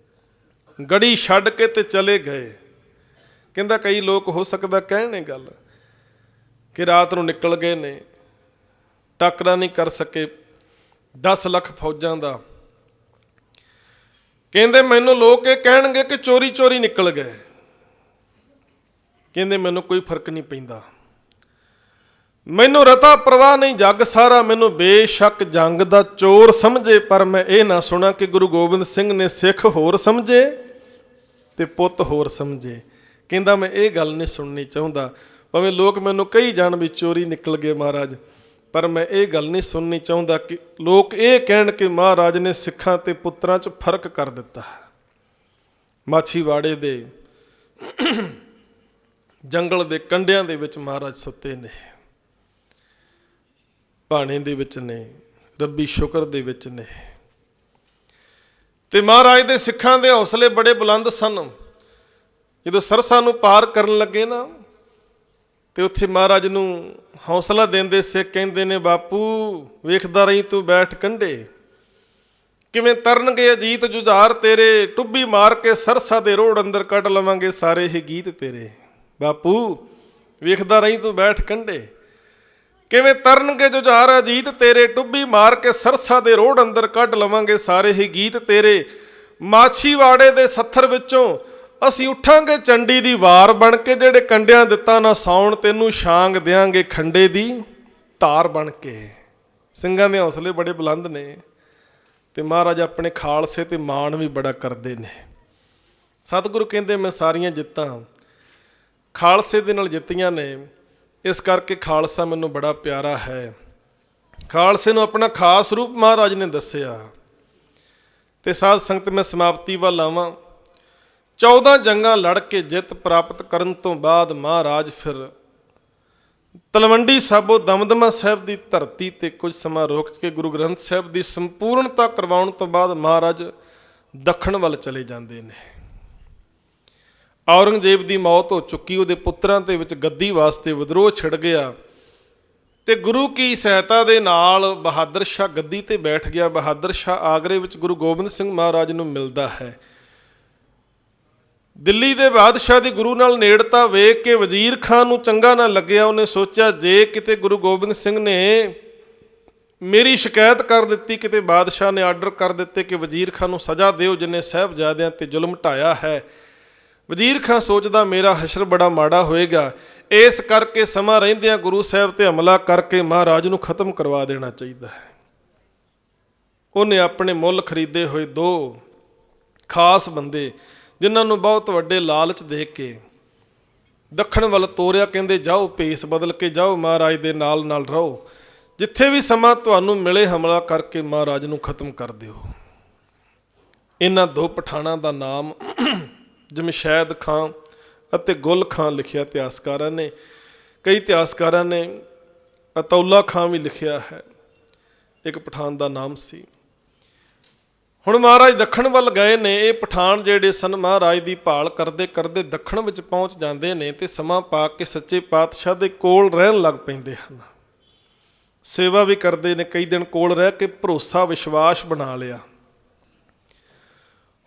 ਗੜੀ ਛੱਡ ਕੇ ਤੇ ਚਲੇ ਗਏ। ਕਹਿੰਦਾ ਕਈ ਲੋਕ ਹੋ ਸਕਦਾ ਕਹਿਣ ਇਹ ਗੱਲ ਕਿ ਰਾਤ ਨੂੰ ਨਿਕਲ ਗਏ ਨੇ, ਟੱਕਰਾ ਨਹੀਂ ਕਰ ਸਕੇ 10 ਲੱਖ ਫੌਜਾਂ ਦਾ। ਕਹਿੰਦੇ ਮੈਨੂੰ ਲੋਕ ਇਹ ਕਹਿਣਗੇ ਕਿ ਚੋਰੀ ਚੋਰੀ ਨਿਕਲ ਗਏ। ਕਹਿੰਦੇ ਮੈਨੂੰ ਕੋਈ ਫਰਕ ਨਹੀਂ ਪੈਂਦਾ, ਮੈਨੂੰ ਰਤਾ ਪ੍ਰਵਾਹ ਨਹੀਂ ਜੱਗ ਸਾਰਾ, ਮੈਨੂੰ ਬੇਸ਼ੱਕ ਜੰਗ ਦਾ ਚੋਰ ਸਮਝੇ, ਪਰ ਮੈਂ ਇਹ ਨਾ ਸੁਣਾ ਕਿ ਗੁਰੂ ਗੋਬਿੰਦ ਸਿੰਘ ਨੇ ਸਿੱਖ ਹੋਰ ਸਮਝੇ ਤੇ ਪੁੱਤ ਹੋਰ ਸਮਝੇ। ਕਹਿੰਦਾ ਮੈਂ ਇਹ ਗੱਲ ਨਹੀਂ ਸੁਣਨੀ ਚਾਹੁੰਦਾ, ਭਾਵੇਂ ਲੋਕ ਮੈਨੂੰ ਕਹੀ ਜਾਣ ਵੀ ਚੋਰੀ ਨਿਕਲ ਗਏ ਮਹਾਰਾਜ, ਪਰ ਮੈਂ ਇਹ ਗੱਲ ਨਹੀਂ ਸੁਣਨੀ ਚਾਹੁੰਦਾ ਕਿ ਲੋਕ ਇਹ ਕਹਿਣ ਕਿ ਮਹਾਰਾਜ ਨੇ ਸਿੱਖਾਂ ਤੇ ਪੁੱਤਰਾਂ 'ਚ ਫਰਕ ਕਰ ਦਿੱਤਾ। ਮਾਛੀਵਾੜੇ ਦੇ ਜੰਗਲ ਦੇ ਕੰਢਿਆਂ ਦੇ ਵਿੱਚ ਮਹਾਰਾਜ ਸੁੱਤੇ ਨੇ, ਭਾਣੇ ਦੇ ਵਿੱਚ ਨੇ, ਰੱਬੀ ਸ਼ੁਕਰ ਦੇ ਵਿੱਚ ਨੇ। ਤੇ ਮਹਾਰਾਜ ਦੇ ਸਿੱਖਾਂ ਦੇ ਹੌਸਲੇ ਬੜੇ ਬੁਲੰਦ ਸਨ। ਜਦੋਂ ਸਰਸਾ ਨੂੰ ਪਾਰ ਕਰਨ ਲੱਗੇ ਨਾ ਤੇ ਉੱਥੇ ਮਹਾਰਾਜ ਨੂੰ ਹੌਸਲਾ ਦਿੰਦੇ ਸਿੱਖ ਕਹਿੰਦੇ ਨੇ, ਬਾਪੂ ਵੇਖਦਾ ਰਹੀ ਤੂੰ ਬੈਠ ਕੰਢੇ, ਕਿਵੇਂ ਤਰਨਗੇ ਅਜੀਤ ਜੁਝਾਰ ਤੇਰੇ, ਟੁੱਬੀ ਮਾਰ ਕੇ ਸਰਸਾ ਦੇ ਰੋੜ ਅੰਦਰ ਕੱਢ ਲਵਾਂਗੇ ਸਾਰੇ ਹੀ ਗੀਤ ਤੇਰੇ। ਬਾਪੂ ਵੇਖਦਾ ਰਹੀ ਤੂੰ ਬੈਠ ਕੰਢੇ, ਕਿਵੇਂ ਤਰਨਗੇ ਜੁਝਾਰ ਅਜੀਤ ਤੇਰੇ, ਟੁੱਬੀ ਮਾਰ ਕੇ ਸਰਸਾ ਦੇ ਰੋੜ ਅੰਦਰ ਕੱਢ ਲਵਾਂਗੇ ਸਾਰੇ ਹੀ ਗੀਤ ਤੇਰੇ। ਮਾਛੀਵਾੜੇ ਦੇ ਸੱਥਰ ਵਿੱਚੋਂ ਅਸੀਂ ਉੱਠਾਂਗੇ ਚੰਡੀ ਦੀ ਵਾਰ ਬਣ ਕੇ, ਜਿਹੜੇ ਕੰਡਿਆਂ ਦਿੱਤਾ ਨਾ ਸੌਣ ਤੈਨੂੰ ਛਾਂਗ ਦਿਆਂਗੇ ਖੰਡੇ ਦੀ ਧਾਰ ਬਣ ਕੇ। ਸਿੰਘਾਂ ਦੇ ਹੌਸਲੇ ਬੜੇ ਬੁਲੰਦ ਨੇ ਤੇ ਮਹਾਰਾਜ ਆਪਣੇ ਖਾਲਸੇ ਤੇ ਮਾਣ ਵੀ ਬੜਾ ਕਰਦੇ ਨੇ। ਸਤਿਗੁਰੂ ਕਹਿੰਦੇ ਮੈਂ ਸਾਰੀਆਂ ਜਿੱਤਾਂ ਖਾਲਸੇ ਦੇ ਨਾਲ ਜਿੱਤੀਆਂ ਨੇ, ਇਸ ਕਰਕੇ ਖਾਲਸਾ ਮੈਨੂੰ ਬੜਾ ਪਿਆਰਾ ਹੈ। ਖਾਲਸੇ ਨੂੰ ਆਪਣਾ ਖਾਸ ਰੂਪ ਮਹਾਰਾਜ ਨੇ ਦੱਸਿਆ। ਤੇ ਸਾਧ ਸੰਗਤ ਮੈਂ ਸਮਾਪਤੀ ਵੱਲ ਆਵਾਂ। 14 ਜੰਗਾਂ ਲੜ ਕੇ ਜਿੱਤ ਪ੍ਰਾਪਤ ਕਰਨ ਤੋਂ ਬਾਅਦ ਮਹਾਰਾਜ ਫਿਰ ਤਲਵੰਡੀ ਸਾਬੋ ਦਮਦਮਾ ਸਾਹਿਬ ਦੀ ਧਰਤੀ ਤੇ ਕੁਝ ਸਮਾਂ ਰੁਕ ਕੇ ਗੁਰੂ ਗ੍ਰੰਥ ਸਾਹਿਬ ਦੀ ਸੰਪੂਰਨਤਾ ਕਰਵਾਉਣ ਤੋਂ ਬਾਅਦ ਮਹਾਰਾਜ ਦੱਖਣ ਵੱਲ ਚਲੇ ਜਾਂਦੇ ਨੇ। ਔਰੰਗਜ਼ੇਬ ਦੀ ਮੌਤ ਹੋ ਚੁੱਕੀ, ਉਹਦੇ ਪੁੱਤਰਾਂ ਦੇ ਵਿੱਚ ਗੱਦੀ ਵਾਸਤੇ ਵਿਦਰੋਹ ਛਿੜ ਗਿਆ ਤੇ ਗੁਰੂ ਕੀ ਸਹਾਇਤਾ ਦੇ ਨਾਲ ਬਹਾਦਰ ਸ਼ਾਹ ਗੱਦੀ ਤੇ ਬੈਠ ਗਿਆ। ਬਹਾਦਰ ਸ਼ਾਹ ਆਗਰੇ ਵਿੱਚ ਗੁਰੂ ਗੋਬਿੰਦ ਸਿੰਘ ਮਹਾਰਾਜ ਨੂੰ ਮਿਲਦਾ ਹੈ। ਦਿੱਲੀ ਦੇ ਬਾਦਸ਼ਾਹ ਦੀ ਗੁਰੂ ਨਾਲ ਨੇੜਤਾ ਵੇਖ ਕੇ ਵਜ਼ੀਰ ਖਾਨ ਨੂੰ ਚੰਗਾ ਨਾ ਲੱਗਿਆ। ਉਹਨੇ ਸੋਚਿਆ ਜੇ ਕਿਤੇ ਗੁਰੂ ਗੋਬਿੰਦ ਸਿੰਘ ਨੇ ਮੇਰੀ ਸ਼ਿਕਾਇਤ ਕਰ ਦਿੱਤੀ, ਕਿਤੇ ਬਾਦਸ਼ਾਹ ਨੇ ਆਰਡਰ ਕਰ ਦਿੱਤੇ ਕਿ ਵਜ਼ੀਰ ਖਾਨ ਨੂੰ ਸਜ਼ਾ ਦਿਓ ਜਿਨੇ ਸਾਹਿਬਜ਼ਾਦਿਆਂ ਤੇ ਜ਼ੁਲਮ ਢਾਇਆ ਹੈ, ਵਜ਼ੀਰ ਖਾਨ ਸੋਚਦਾ ਮੇਰਾ ਹਸ਼ਰ ਬੜਾ ਮਾੜਾ ਹੋਏਗਾ। ਇਸ ਕਰਕੇ ਸਮਾਂ ਰਹਿੰਦਿਆਂ ਗੁਰੂ ਸਾਹਿਬ ਤੇ ਹਮਲਾ ਕਰਕੇ ਮਹਾਰਾਜ ਨੂੰ ਖਤਮ ਕਰਵਾ ਦੇਣਾ ਚਾਹੀਦਾ ਹੈ। ਉਹਨੇ ਆਪਣੇ ਮੁੱਲ ਖਰੀਦੇ ਹੋਏ 2 ਖਾਸ ਬੰਦੇ ਜਿਨ੍ਹਾਂ ਨੂੰ ਬਹੁਤ ਵੱਡੇ ਲਾਲਚ ਦੇ ਕੇ ਦੱਖਣ ਵੱਲ ਤੋਰਿਆ। ਕਹਿੰਦੇ ਜਾਓ, ਭੇਸ ਬਦਲ ਕੇ ਜਾਓ, ਮਹਾਰਾਜ ਦੇ ਨਾਲ ਨਾਲ ਰਹੋ, ਜਿੱਥੇ ਵੀ ਸਮਾਂ ਤੁਹਾਨੂੰ ਮਿਲੇ ਹਮਲਾ ਕਰਕੇ ਮਹਾਰਾਜ ਨੂੰ ਖਤਮ ਕਰ ਦਿਓ। ਇਹਨਾਂ 2 ਪਠਾਣਾਂ ਦਾ ਨਾਮ ਜਮਸ਼ੈਦ ਖਾਂ ਅਤੇ ਗੁਲ ਖਾਂ ਲਿਖਿਆ ਇਤਿਹਾਸਕਾਰਾਂ ਨੇ। ਕਈ ਇਤਿਹਾਸਕਾਰਾਂ ਨੇ ਅਤੌਲਾ ਖਾਂ ਵੀ ਲਿਖਿਆ ਹੈ, ਇੱਕ ਪਠਾਨ ਦਾ ਨਾਮ ਸੀ। ਹੁਣ ਮਹਾਰਾਜ ਦੱਖਣ ਵੱਲ ਗਏ ਨੇ। ਇਹ ਪਠਾਨ ਜਿਹੜੇ ਸਨ ਮਹਾਰਾਜ ਦੀ ਭਾਲ ਕਰਦੇ ਕਰਦੇ ਦੱਖਣ ਵਿੱਚ ਪਹੁੰਚ ਜਾਂਦੇ ਨੇ ਤੇ ਸਮਾਂ ਪਾ ਕੇ ਸੱਚੇ ਪਾਤਸ਼ਾਹ ਦੇ ਕੋਲ ਰਹਿਣ ਲੱਗ ਪੈਂਦੇ ਹਨ। ਸੇਵਾ ਵੀ ਕਰਦੇ ਨੇ, ਕਈ ਦਿਨ ਕੋਲ ਰਹਿ ਕੇ ਭਰੋਸਾ ਵਿਸ਼ਵਾਸ ਬਣਾ ਲਿਆ।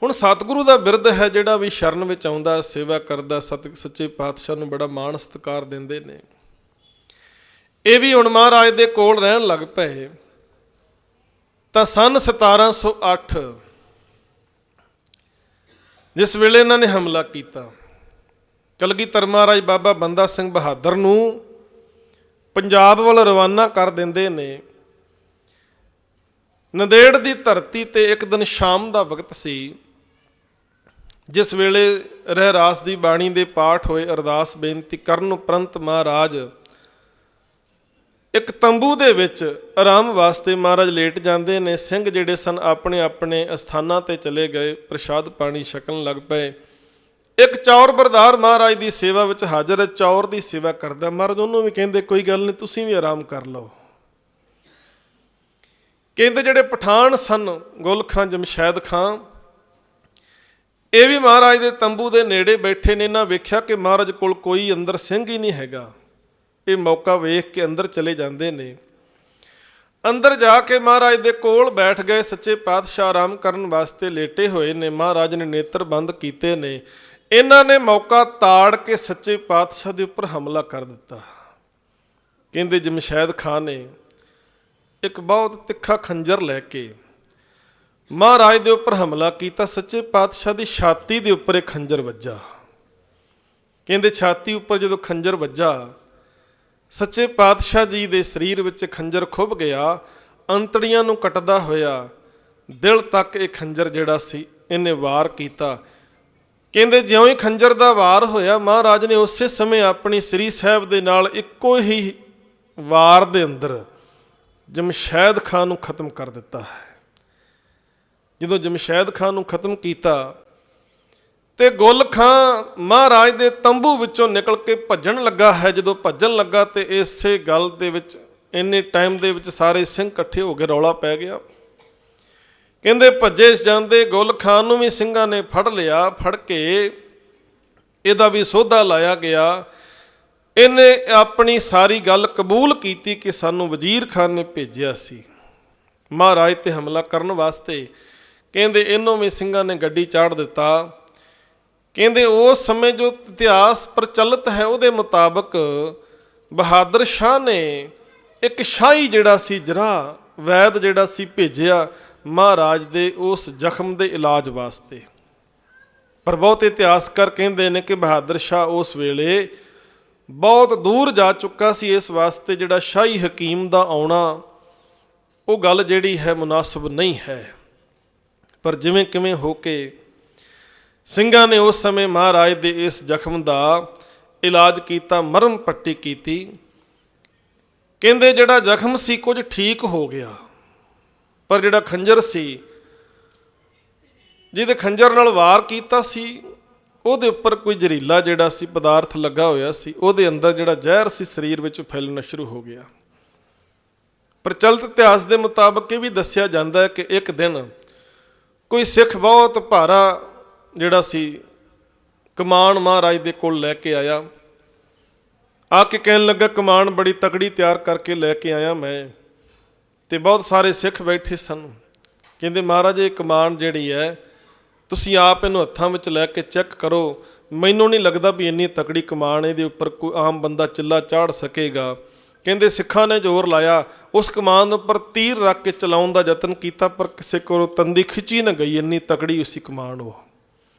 ਹੁਣ ਸਤਿਗੁਰੂ ਦਾ ਬਿਰਧ ਹੈ, ਜਿਹੜਾ ਵੀ ਸ਼ਰਨ ਵਿੱਚ ਆਉਂਦਾ ਸੇਵਾ ਕਰਦਾ ਸੱਚੇ ਪਾਤਸ਼ਾਹ ਨੂੰ ਬੜਾ ਮਾਣ ਸਤਿਕਾਰ ਦਿੰਦੇ ਨੇ। ਇਹ ਵੀ ਹੁਣ ਮਹਾਰਾਜ ਦੇ ਕੋਲ ਰਹਿਣ ਲੱਗ ਪਏ ਤਾਂ ਸੰਨ 1708 ਜਿਸ ਵੇਲੇ ਇਹਨਾਂ ਨੇ ਹਮਲਾ ਕੀਤਾ, ਕਲਗੀਧਰ ਮਹਾਰਾਜ ਬਾਬਾ ਬੰਦਾ ਸਿੰਘ ਬਹਾਦਰ ਨੂੰ ਪੰਜਾਬ ਵੱਲ ਰਵਾਨਾ ਕਰ ਦਿੰਦੇ ਨੇ। ਨੰਦੇੜ ਦੀ ਧਰਤੀ ਤੇ ਇੱਕ ਦਿਨ ਸ਼ਾਮ ਦਾ ਵਕਤ ਸੀ, ਜਿਸ ਵੇਲੇ ਰਹਿਰਾਸ ਦੀ ਬਾਣੀ ਦੇ ਪਾਠ ਹੋਏ, ਅਰਦਾਸ ਬੇਨਤੀ ਕਰਨ ਉਪਰੰਤ ਮਹਾਰਾਜ ਇੱਕ ਤੰਬੂ ਦੇ ਵਿੱਚ ਆਰਾਮ ਵਾਸਤੇ ਮਹਾਰਾਜ ਲੇਟ ਜਾਂਦੇ ਨੇ। ਸਿੰਘ ਜਿਹੜੇ ਸਨ ਆਪਣੇ ਆਪਣੇ ਅਸਥਾਨਾਂ ਤੇ ਚਲੇ ਗਏ, ਪ੍ਰਸ਼ਾਦ ਪਾਣੀ ਛਕਣ ਲੱਗ ਪਏ। ਇੱਕ ਚੌਰ ਬਰਦਾਰ ਮਹਾਰਾਜ ਦੀ ਸੇਵਾ ਵਿੱਚ ਹਾਜ਼ਰ ਹੈ, ਚੌਰ ਦੀ ਸੇਵਾ ਕਰਦਾ। ਮਹਾਰਾਜ ਉਹਨੂੰ ਵੀ ਕਹਿੰਦੇ ਕੋਈ ਗੱਲ ਨਹੀਂ, ਤੁਸੀਂ ਵੀ ਆਰਾਮ ਕਰ ਲਓ। ਕਹਿੰਦੇ ਜਿਹੜੇ ਪਠਾਨ ਸਨ ਗੁਲ ਖਾਂ ਜਮਸ਼ੈਦ ਖਾਂ, ਇਹ ਵੀ ਮਹਾਰਾਜ ਦੇ ਤੰਬੂ ਦੇ ਨੇੜੇ ਬੈਠੇ ਨੇ। ਇਹਨਾਂ ਵੇਖਿਆ ਕਿ ਮਹਾਰਾਜ ਕੋਲ ਕੋਈ ਅੰਦਰ ਸਿੰਘ ਹੀ ਨਹੀਂ ਹੈਗਾ। ਇਹ ਮੌਕਾ ਵੇਖ ਕੇ ਅੰਦਰ ਚਲੇ ਜਾਂਦੇ ਨੇ। ਅੰਦਰ ਜਾ ਕੇ ਮਹਾਰਾਜ ਦੇ ਕੋਲ ਬੈਠ ਗਏ। ਸੱਚੇ ਪਾਤਸ਼ਾਹ ਆਰਾਮ ਕਰਨ ਵਾਸਤੇ ਲੇਟੇ ਹੋਏ ਨੇ। ਮਹਾਰਾਜ ਨੇ ਨੇਤਰ ਬੰਦ ਕੀਤੇ ਨੇ। ਇਹਨਾਂ ਨੇ ਮੌਕਾ ਤਾੜ ਕੇ ਸੱਚੇ ਪਾਤਸ਼ਾਹ ਦੇ ਉੱਪਰ ਹਮਲਾ ਕਰ ਦਿੱਤਾ। ਕਹਿੰਦੇ ਜਮਸ਼ੈਦ ਖਾਂ ਨੇ ਇੱਕ ਬਹੁਤ ਤਿੱਖਾ ਖੰਜਰ ਲੈ ਕੇ ਮਹਾਰਾਜ ਦੇ ਉੱਪਰ ਹਮਲਾ ਕੀਤਾ। ਸੱਚੇ ਪਾਤਸ਼ਾਹ ਦੀ ਛਾਤੀ ਦੇ ਉੱਪਰ ਇਹ ਖੰਜਰ ਵੱਜਾ। ਕਹਿੰਦੇ ਛਾਤੀ ਉੱਪਰ ਜਦੋਂ ਖੰਜਰ ਵੱਜਾ, ਸੱਚੇ ਪਾਤਸ਼ਾਹ ਜੀ ਦੇ ਸਰੀਰ ਵਿੱਚ ਖੰਜਰ ਖੁੱਭ ਗਿਆ। ਅੰਤੜੀਆਂ ਨੂੰ ਕੱਟਦਾ ਹੋਇਆ ਦਿਲ ਤੱਕ ਇਹ ਖੰਜਰ ਜਿਹੜਾ ਸੀ ਇਹਨੇ ਵਾਰ ਕੀਤਾ। ਕਹਿੰਦੇ ਜਿਉਂ ਹੀ ਖੰਜਰ ਦਾ ਵਾਰ ਹੋਇਆ, ਮਹਾਰਾਜ ਨੇ ਉਸੇ ਸਮੇਂ ਆਪਣੀ ਸ੍ਰੀ ਸਾਹਿਬ ਦੇ ਨਾਲ ਇੱਕੋ ਹੀ ਵਾਰ ਦੇ ਅੰਦਰ ਜਮਸ਼ੈਦ ਖਾਂ ਨੂੰ ਖਤਮ ਕਰ ਦਿੱਤਾ ਹੈ। ਜਦੋਂ ਜਮਸ਼ੈਦ ਖਾਂ ਨੂੰ ਖਤਮ ਕੀਤਾ ਤੇ ਗੁੱਲ ਖਾਂ ਮਹਾਰਾਜ ਦੇ ਤੰਬੂ ਵਿੱਚੋਂ ਨਿਕਲ ਕੇ ਭੱਜਣ ਲੱਗਾ ਹੈ। ਜਦੋਂ ਭੱਜਣ ਲੱਗਾ ਤੇ ਇਸੇ ਗੱਲ ਦੇ ਵਿੱਚ ਇੰਨੇ ਟਾਈਮ ਦੇ ਵਿੱਚ ਸਾਰੇ ਸਿੰਘ ਇਕੱਠੇ ਹੋ ਕੇ ਰੌਲਾ ਪੈ ਗਿਆ। ਕਹਿੰਦੇ ਭੱਜੇ ਜਾਂਦੇ ਗੁੱਲ ਖਾਂ ਨੂੰ ਵੀ ਸਿੰਘਾਂ ਨੇ ਫੜ ਲਿਆ। ਫੜ ਕੇ ਇਹਦਾ ਵੀ ਸੋਧਾ ਲਾਇਆ ਗਿਆ। ਇਹਨੇ ਆਪਣੀ ਸਾਰੀ ਗੱਲ ਕਬੂਲ ਕੀਤੀ ਕਿ ਸਾਨੂੰ ਵਜ਼ੀਰ ਖਾਨ ਨੇ ਭੇਜਿਆ ਸੀ ਮਹਾਰਾਜ ਤੇ ਹਮਲਾ ਕਰਨ ਵਾਸਤੇ। ਕਹਿੰਦੇ ਇਹਨੂੰ ਵੀ ਸਿੰਘਾਂ ਨੇ ਗੱਡੀ ਚਾੜ ਦਿੱਤਾ। ਕਹਿੰਦੇ ਉਸ ਸਮੇਂ ਜੋ ਇਤਿਹਾਸ ਪ੍ਰਚਲਿਤ ਹੈ ਉਹਦੇ ਮੁਤਾਬਕ ਬਹਾਦਰ ਸ਼ਾਹ ਨੇ ਇੱਕ ਸ਼ਾਹੀ ਜਿਹੜਾ ਸੀ ਜਰਾ ਵੈਦ ਜਿਹੜਾ ਸੀ ਭੇਜਿਆ ਮਹਾਰਾਜ ਦੇ ਉਸ ਜ਼ਖਮ ਦੇ ਇਲਾਜ ਵਾਸਤੇ। ਪਰ ਬਹੁਤ ਇਤਿਹਾਸਕਾਰ ਕਹਿੰਦੇ ਨੇ ਕਿ ਬਹਾਦਰ ਸ਼ਾਹ ਉਸ ਵੇਲੇ ਬਹੁਤ ਦੂਰ ਜਾ ਚੁੱਕਾ ਸੀ। ਇਸ ਵਾਸਤੇ ਜਿਹੜਾ ਸ਼ਾਹੀ ਹਕੀਮ ਦਾ ਆਉਣਾ ਉਹ ਗੱਲ ਜਿਹੜੀ ਹੈ ਮੁਨਾਸਬ ਨਹੀਂ ਹੈ। ਪਰ ਜਿਵੇਂ ਕਿਵੇਂ ਹੋ ਕੇ ਸਿੰਘਾਂ ਨੇ ਉਸ ਸਮੇਂ ਮਹਾਰਾਜ ਦੇ ਇਸ ਜ਼ਖਮ ਦਾ ਇਲਾਜ ਕੀਤਾ, ਮਰਮ ਪੱਟੀ ਕੀਤੀ। ਕਹਿੰਦੇ ਜਿਹੜਾ ਜ਼ਖਮ ਸੀ ਕੁਝ ਠੀਕ ਹੋ ਗਿਆ, ਪਰ ਜਿਹੜਾ ਖੰਜਰ ਸੀ ਜਿਹਦੇ ਖੰਜਰ ਨਾਲ ਵਾਰ ਕੀਤਾ ਸੀ ਉਹਦੇ ਉੱਪਰ ਕੋਈ ਜ਼ਹਿਰੀਲਾ ਜਿਹੜਾ ਸੀ ਪਦਾਰਥ ਲੱਗਾ ਹੋਇਆ ਸੀ। ਉਹਦੇ ਅੰਦਰ ਜਿਹੜਾ ਜ਼ਹਿਰ ਸੀ ਸਰੀਰ ਵਿੱਚ ਫੈਲਣਾ ਸ਼ੁਰੂ ਹੋ ਗਿਆ। ਪ੍ਰਚਲਿਤ ਇਤਿਹਾਸ ਦੇ ਮੁਤਾਬਕ ਇਹ ਵੀ ਦੱਸਿਆ ਜਾਂਦਾ ਹੈ ਕਿ ਇੱਕ ਦਿਨ ਕੋਈ ਸਿੱਖ ਬਹੁਤ ਭਾਰਾ ਜਿਹੜਾ ਸੀ ਕਮਾਨ ਮਹਾਰਾਜ ਦੇ ਕੋਲ ਲੈ ਕੇ ਆਇਆ। ਆ ਕੇ ਕਹਿਣ ਲੱਗਾ ਕਮਾਨ ਬੜੀ ਤਕੜੀ ਤਿਆਰ ਕਰਕੇ ਲੈ ਕੇ ਆਇਆ ਮੈਂ। ਤੇ ਬਹੁਤ ਸਾਰੇ ਸਿੱਖ ਬੈਠੇ ਸਨ। ਕਹਿੰਦੇ ਮਹਾਰਾਜ ਇਹ ਕਮਾਨ ਜਿਹੜੀ ਹੈ ਤੁਸੀਂ ਆਪ ਇਹਨੂੰ ਹੱਥਾਂ ਵਿੱਚ ਲੈ ਕੇ ਚੈੱਕ ਕਰੋ। ਮੈਨੂੰ ਨਹੀਂ ਲੱਗਦਾ ਵੀ ਇੰਨੀ ਤਕੜੀ ਕਮਾਨ ਇਹਦੇ ਉੱਪਰ ਕੋਈ ਆਮ ਬੰਦਾ ਚਿੱਲਾ ਚਾੜ ਸਕੇਗਾ। ਕਹਿੰਦੇ ਸਿੱਖਾਂ ਨੇ ਜ਼ੋਰ ਲਾਇਆ, ਉਸ ਕਮਾਨ ਉੱਪਰ ਤੀਰ ਰੱਖ ਕੇ ਚਲਾਉਣ ਦਾ ਯਤਨ ਕੀਤਾ, ਪਰ ਕਿਸੇ ਕੋਲੋਂ ਤੰਦੀ ਖਿੱਚੀ ਨਾ ਗਈ, ਇੰਨੀ ਤਕੜੀ ਉਸੀ ਕਮਾਨ ਉਹ।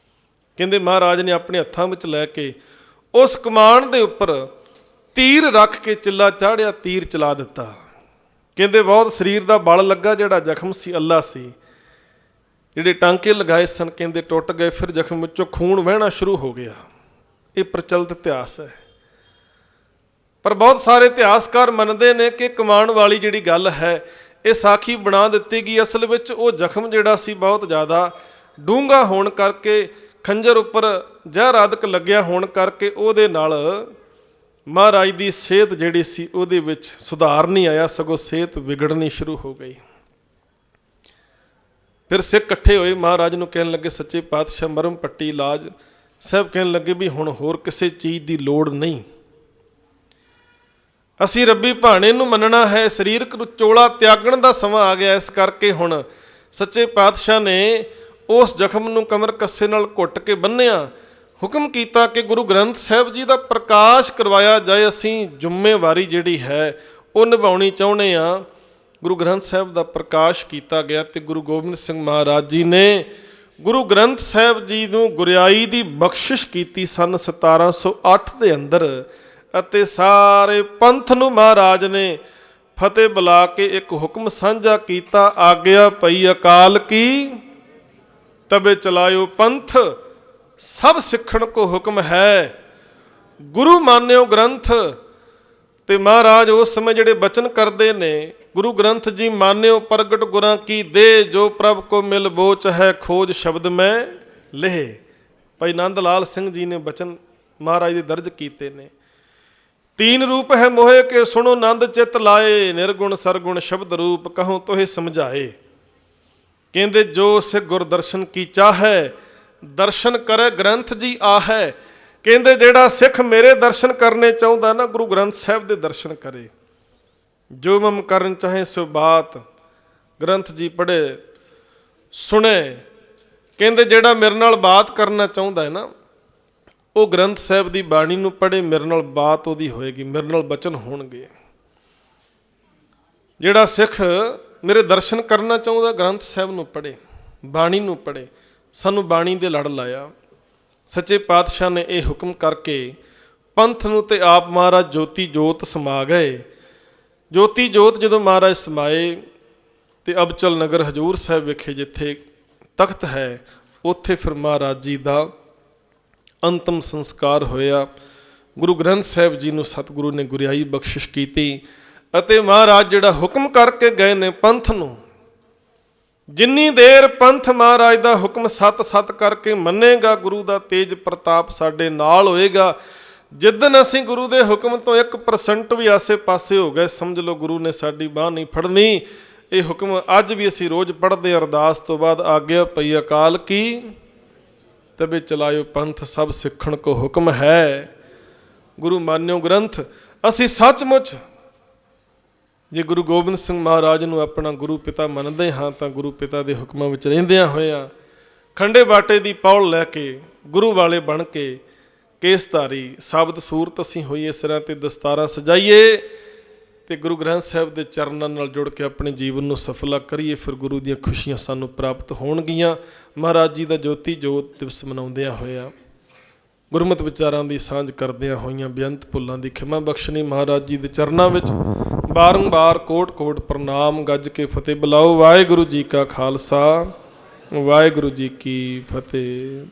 ਕਹਿੰਦੇ ਮਹਾਰਾਜ ਨੇ ਆਪਣੇ ਹੱਥਾਂ ਵਿੱਚ ਲੈ ਕੇ ਉਸ ਕਮਾਨ ਦੇ ਉੱਪਰ ਤੀਰ ਰੱਖ ਕੇ ਚਿੱਲਾ ਚਾੜਿਆ, ਤੀਰ ਚਲਾ ਦਿੱਤਾ। ਕਹਿੰਦੇ ਬਹੁਤ ਸਰੀਰ ਦਾ ਬਲ ਲੱਗਾ, ਜਿਹੜਾ ਜ਼ਖਮ ਸੀ ਅੱਲਾ ਸੀ, ਜਿਹੜੇ ਟਾਂਕੇ ਲਗਾਏ ਸਨ ਕਹਿੰਦੇ ਟੁੱਟ ਗਏ। ਫਿਰ ਜ਼ਖਮ ਵਿੱਚੋਂ ਖੂਨ ਵਹਿਣਾ ਸ਼ੁਰੂ ਹੋ ਗਿਆ। ਇਹ ਪ੍ਰਚਲਿਤ ਇਤਿਹਾਸ ਹੈ। ਪਰ ਬਹੁਤ ਸਾਰੇ ਇਤਿਹਾਸਕਾਰ ਮੰਨਦੇ ਨੇ ਕਿ ਕਮਾਉਣ ਵਾਲੀ ਜਿਹੜੀ ਗੱਲ ਹੈ ਇਹ ਸਾਖੀ ਬਣਾ ਦਿੱਤੀ ਗਈ। ਅਸਲ ਵਿੱਚ ਉਹ ਜ਼ਖਮ ਜਿਹੜਾ ਸੀ ਬਹੁਤ ਜ਼ਿਆਦਾ ਡੂੰਘਾ ਹੋਣ ਕਰਕੇ, ਖੰਜਰ ਉੱਪਰ ਜ਼ਹਿਰ ਆਦਿਕ ਲੱਗਿਆ ਹੋਣ ਕਰਕੇ ਉਹਦੇ ਨਾਲ ਮਹਾਰਾਜ ਦੀ ਸਿਹਤ ਜਿਹੜੀ ਸੀ ਉਹਦੇ ਵਿੱਚ ਸੁਧਾਰ ਨਹੀਂ ਆਇਆ, ਸਗੋਂ ਸਿਹਤ ਵਿਗੜਨੀ ਸ਼ੁਰੂ ਹੋ ਗਈ। ਫਿਰ ਸਿੱਖ ਇਕੱਠੇ ਹੋਏ, ਮਹਾਰਾਜ ਨੂੰ ਕਹਿਣ ਲੱਗੇ ਸੱਚੇ ਪਾਤਸ਼ਾਹ ਮਰਮ ਪੱਟੀ ਇਲਾਜ। ਸਾਹਿਬ ਕਹਿਣ ਲੱਗੇ ਵੀ ਹੁਣ ਹੋਰ ਕਿਸੇ ਚੀਜ਼ ਦੀ ਲੋੜ ਨਹੀਂ, ਅਸੀਂ ਰੱਬੀ ਭਾਣੇ ਨੂੰ ਮੰਨਣਾ ਹੈ, ਸਰੀਰਕ ਚੋਲਾ ਤਿਆਗਣ ਦਾ ਸਮਾਂ ਆ ਗਿਆ। ਇਸ ਕਰਕੇ ਹੁਣ ਸੱਚੇ ਪਾਤਸ਼ਾਹ ਨੇ ਉਸ ਜ਼ਖਮ ਨੂੰ ਕਮਰ ਕੱਸੇ ਨਾਲ ਘੁੱਟ ਕੇ ਬੰਨਿਆ। ਹੁਕਮ ਕੀਤਾ ਕਿ ਗੁਰੂ ਗ੍ਰੰਥ ਸਾਹਿਬ ਜੀ ਦਾ ਪ੍ਰਕਾਸ਼ ਕਰਵਾਇਆ ਜਾਏ। ਅਸੀਂ ਜ਼ਿੰਮੇਵਾਰੀ ਜਿਹੜੀ ਹੈ ਉਹ ਨਿਭਾਉਣੀ ਚਾਹੁੰਦੇ ਹਾਂ। ਗੁਰੂ ਗ੍ਰੰਥ ਸਾਹਿਬ ਦਾ ਪ੍ਰਕਾਸ਼ ਕੀਤਾ ਗਿਆ ਤੇ ਗੁਰੂ ਗੋਬਿੰਦ ਸਿੰਘ ਮਹਾਰਾਜ ਜੀ ਨੇ ਗੁਰੂ ਗ੍ਰੰਥ ਸਾਹਿਬ ਜੀ ਨੂੰ ਗੁਰਿਆਈ ਦੀ ਬਖਸ਼ਿਸ਼ ਕੀਤੀ ਸਨ 1708 ਦੇ ਅੰਦਰ। ਅਤੇ ਸਾਰੇ ਪੰਥ ਨੂੰ ਮਹਾਰਾਜ ਨੇ ਫਤਿਹ ਬੁਲਾ ਕੇ ਇੱਕ ਹੁਕਮ ਸਾਂਝਾ ਕੀਤਾ, ਆਗਿਆ ਪਈ ਅਕਾਲ ਕੀ ਤਬੇ ਚਲਾਇਓ ਪੰਥ, ਸਭ ਸਿੱਖਣ ਕੋ ਹੁਕਮ ਹੈ ਗੁਰੂ ਮਾਨਿਓ ਗ੍ਰੰਥ। ਤੇ ਮਹਾਰਾਜ ਉਸ ਸਮੇਂ ਜਿਹੜੇ ਬਚਨ ਕਰਦੇ ਨੇ, ਗੁਰੂ ਗ੍ਰੰਥ ਜੀ ਮਾਨਿਓ ਪ੍ਰਗਟ ਗੁਰਾਂ ਕੀ ਦੇ, ਜੋ ਪ੍ਰਭ ਕੋ ਮਿਲ ਬੋਚ ਹੈ ਖੋਜ ਸ਼ਬਦ ਮੈਂ ਲਿਹ। ਭਾਈ ਨੰਦ ਲਾਲ ਸਿੰਘ ਜੀ ਨੇ ਬਚਨ ਮਹਾਰਾਜ ਦੇ ਦਰਜ ਕੀਤੇ ਨੇ। तीन रूप है मोहे के सुनो नंद चित लाए, निर्गुण सरगुण शब्द रूप कहो तोहे समझाए। कहते जो सिख गुरदर्शन की चाहे, ਦਰਸ਼ਨ ਕਰੇ ਗ੍ਰੰਥ ਜੀ ਆਹੈ। ਕਹਿੰਦੇ ਜਿਹੜਾ ਸਿੱਖ ਮੇਰੇ ਦਰਸ਼ਨ ਕਰਨੇ ਚਾਹੁੰਦਾ ਨਾ, ਗੁਰੂ ਗ੍ਰੰਥ ਸਾਹਿਬ ਦੇ ਦਰਸ਼ਨ ਕਰੇ। ਜੋ ਮਮ ਕਰਨ ਚਾਹੇ ਸੋ ਬਾਤ, ਗ੍ਰੰਥ ਜੀ ਪੜ੍ਹੇ ਸੁਣੇ। ਕਹਿੰਦੇ ਜਿਹੜਾ ਮੇਰੇ ਨਾਲ ਬਾਤ ਕਰਨਾ ਚਾਹੁੰਦਾ ਹੈ ਨਾ, ਉਹ ਗ੍ਰੰਥ ਸਾਹਿਬ ਦੀ ਬਾਣੀ ਨੂੰ ਪੜ੍ਹੇ, ਮੇਰੇ ਨਾਲ ਬਾਤ ਉਹਦੀ ਹੋਏਗੀ, ਮੇਰੇ ਨਾਲ ਬਚਨ ਹੋਣਗੇ। ਜਿਹੜਾ ਸਿੱਖ ਮੇਰੇ ਦਰਸ਼ਨ ਕਰਨਾ ਚਾਹੁੰਦਾ, ਗ੍ਰੰਥ ਸਾਹਿਬ ਨੂੰ ਪੜ੍ਹੇ, ਬਾਣੀ ਨੂੰ ਪੜ੍ਹੇ। ਸਾਨੂੰ ਬਾਣੀ ਦੇ ਲੜ ਲਾਇਆ। ਸੱਚੇ ਪਾਤਸ਼ਾਹ ਨੇ ਇਹ ਹੁਕਮ ਕਰਕੇ ਪੰਥ ਨੂੰ, ਤੇ ਆਪ ਮਹਾਰਾਜ ਜੋਤੀ ਜੋਤ ਸਮਾ ਗਏ। ਜੋਤੀ ਜੋਤ ਜਦੋਂ ਮਹਾਰਾਜ ਸਮਾਏ ਤੇ ਅਬਚਲ ਨਗਰ ਹਜੂਰ ਸਾਹਿਬ ਵਿਖੇ ਜਿੱਥੇ ਤਖਤ ਹੈ, ਉੱਥੇ ਫਿਰ ਮਹਾਰਾਜ ਜੀ ਦਾ ਅੰਤਮ ਸੰਸਕਾਰ ਹੋਇਆ। ਗੁਰੂ ਗ੍ਰੰਥ ਸਾਹਿਬ ਜੀ ਨੂੰ ਸਤਿਗੁਰੂ ਨੇ ਗੁਰਿਆਈ ਬਖਸ਼ਿਸ਼ ਕੀਤੀ ਅਤੇ ਮਹਾਰਾਜ ਜਿਹੜਾ ਹੁਕਮ ਕਰਕੇ ਗਏ ਨੇ ਪੰਥ ਨੂੰ, ਜਿੰਨੀ ਦੇਰ ਪੰਥ ਮਹਾਰਾਜ ਦਾ ਹੁਕਮ ਸਤ ਸਤ ਕਰਕੇ ਮੰਨੇਗਾ, ਗੁਰੂ ਦਾ ਤੇਜ ਪ੍ਰਤਾਪ ਸਾਡੇ ਨਾਲ ਹੋਏਗਾ। ਜਿੱਦਣ ਅਸੀਂ ਗੁਰੂ ਦੇ ਹੁਕਮ ਤੋਂ 1% ਵੀ ਆਸੇ ਪਾਸੇ ਹੋ ਗਏ, ਸਮਝ ਲਓ ਗੁਰੂ ਨੇ ਸਾਡੀ ਬਾਂਹ ਨਹੀਂ ਫੜਨੀ। ਇਹ ਹੁਕਮ ਅੱਜ ਵੀ ਅਸੀਂ ਰੋਜ਼ ਪੜ੍ਹਦੇ ਅਰਦਾਸ ਤੋਂ ਬਾਅਦ, ਆਗਿਆ ਪਈ ਅਕਾਲ ਕੀ ਤਬੇ ਚਲਾਇਓ ਪੰਥ, ਸਭ ਸਿੱਖਣ ਕੋ ਹੁਕਮ ਹੈ। ਗੁਰੂ ਮਾਨਿਓ ਗ੍ਰੰਥ। ਅਸੀਂ ਸੱਚਮੁੱਚ ਜੇ ਗੁਰੂ ਗੋਬਿੰਦ ਸਿੰਘ ਮਹਾਰਾਜ ਨੂੰ ਆਪਣਾ ਗੁਰੂ ਪਿਤਾ ਮੰਨਦੇ ਹਾਂ, ਤਾਂ ਗੁਰੂ ਪਿਤਾ ਦੇ ਹੁਕਮਾਂ ਵਿੱਚ ਰਹਿੰਦਿਆਂ ਹੋਇਆਂ ਖੰਡੇ ਬਾਟੇ ਦੀ ਪੌਲ ਲੈ ਕੇ, ਗੁਰੂ ਵਾਲੇ ਬਣ ਕੇ, ਕੇਸਧਾਰੀ ਸਾਬਤ ਸੂਰਤ ਅਸੀਂ ਹੋਈਏ, ਸਿਰਾਂ ਤੇ ਦਸਤਾਰਾਂ ਸਜਾਈਏ ਤੇ ਗੁਰੂ ਗ੍ਰੰਥ ਸਾਹਿਬ ਦੇ ਚਰਨਾਂ ਨਾਲ ਜੁੜ ਕੇ ਆਪਣੇ ਜੀਵਨ ਨੂੰ ਸਫਲਾ ਕਰੀਏ। ਫਿਰ ਗੁਰੂ ਦੀਆਂ ਖੁਸ਼ੀਆਂ ਸਾਨੂੰ ਪ੍ਰਾਪਤ ਹੋਣਗੀਆਂ। ਮਹਾਰਾਜ ਜੀ ਦਾ ਜੋਤੀ ਜੋਤ ਦਿਵਸ ਮਨਾਉਂਦਿਆਂ ਹੋਇਆ, ਗੁਰਮਤਿ ਵਿਚਾਰਾਂ ਦੀ ਸਾਂਝ ਕਰਦਿਆਂ ਹੋਈਆਂ ਬੇਅੰਤ ਭੁੱਲਾਂ ਦੀ ਖਿਮਾ ਬਖਸ਼ਣੀ ਮਹਾਰਾਜ ਜੀ ਦੇ ਚਰਨਾਂ ਵਿੱਚ ਬਾਰੰਬਾਰ ਕੋਟ ਕੋਟ ਪ੍ਰਣਾਮ ਗੱਜ ਕੇ ਫਤਿਹ ਬੁਲਾਓ। ਵਾਹਿਗੁਰੂ ਜੀ ਕਾ ਖਾਲਸਾ, ਵਾਹਿਗੁਰੂ ਜੀ ਕੀ ਫਤਿਹ।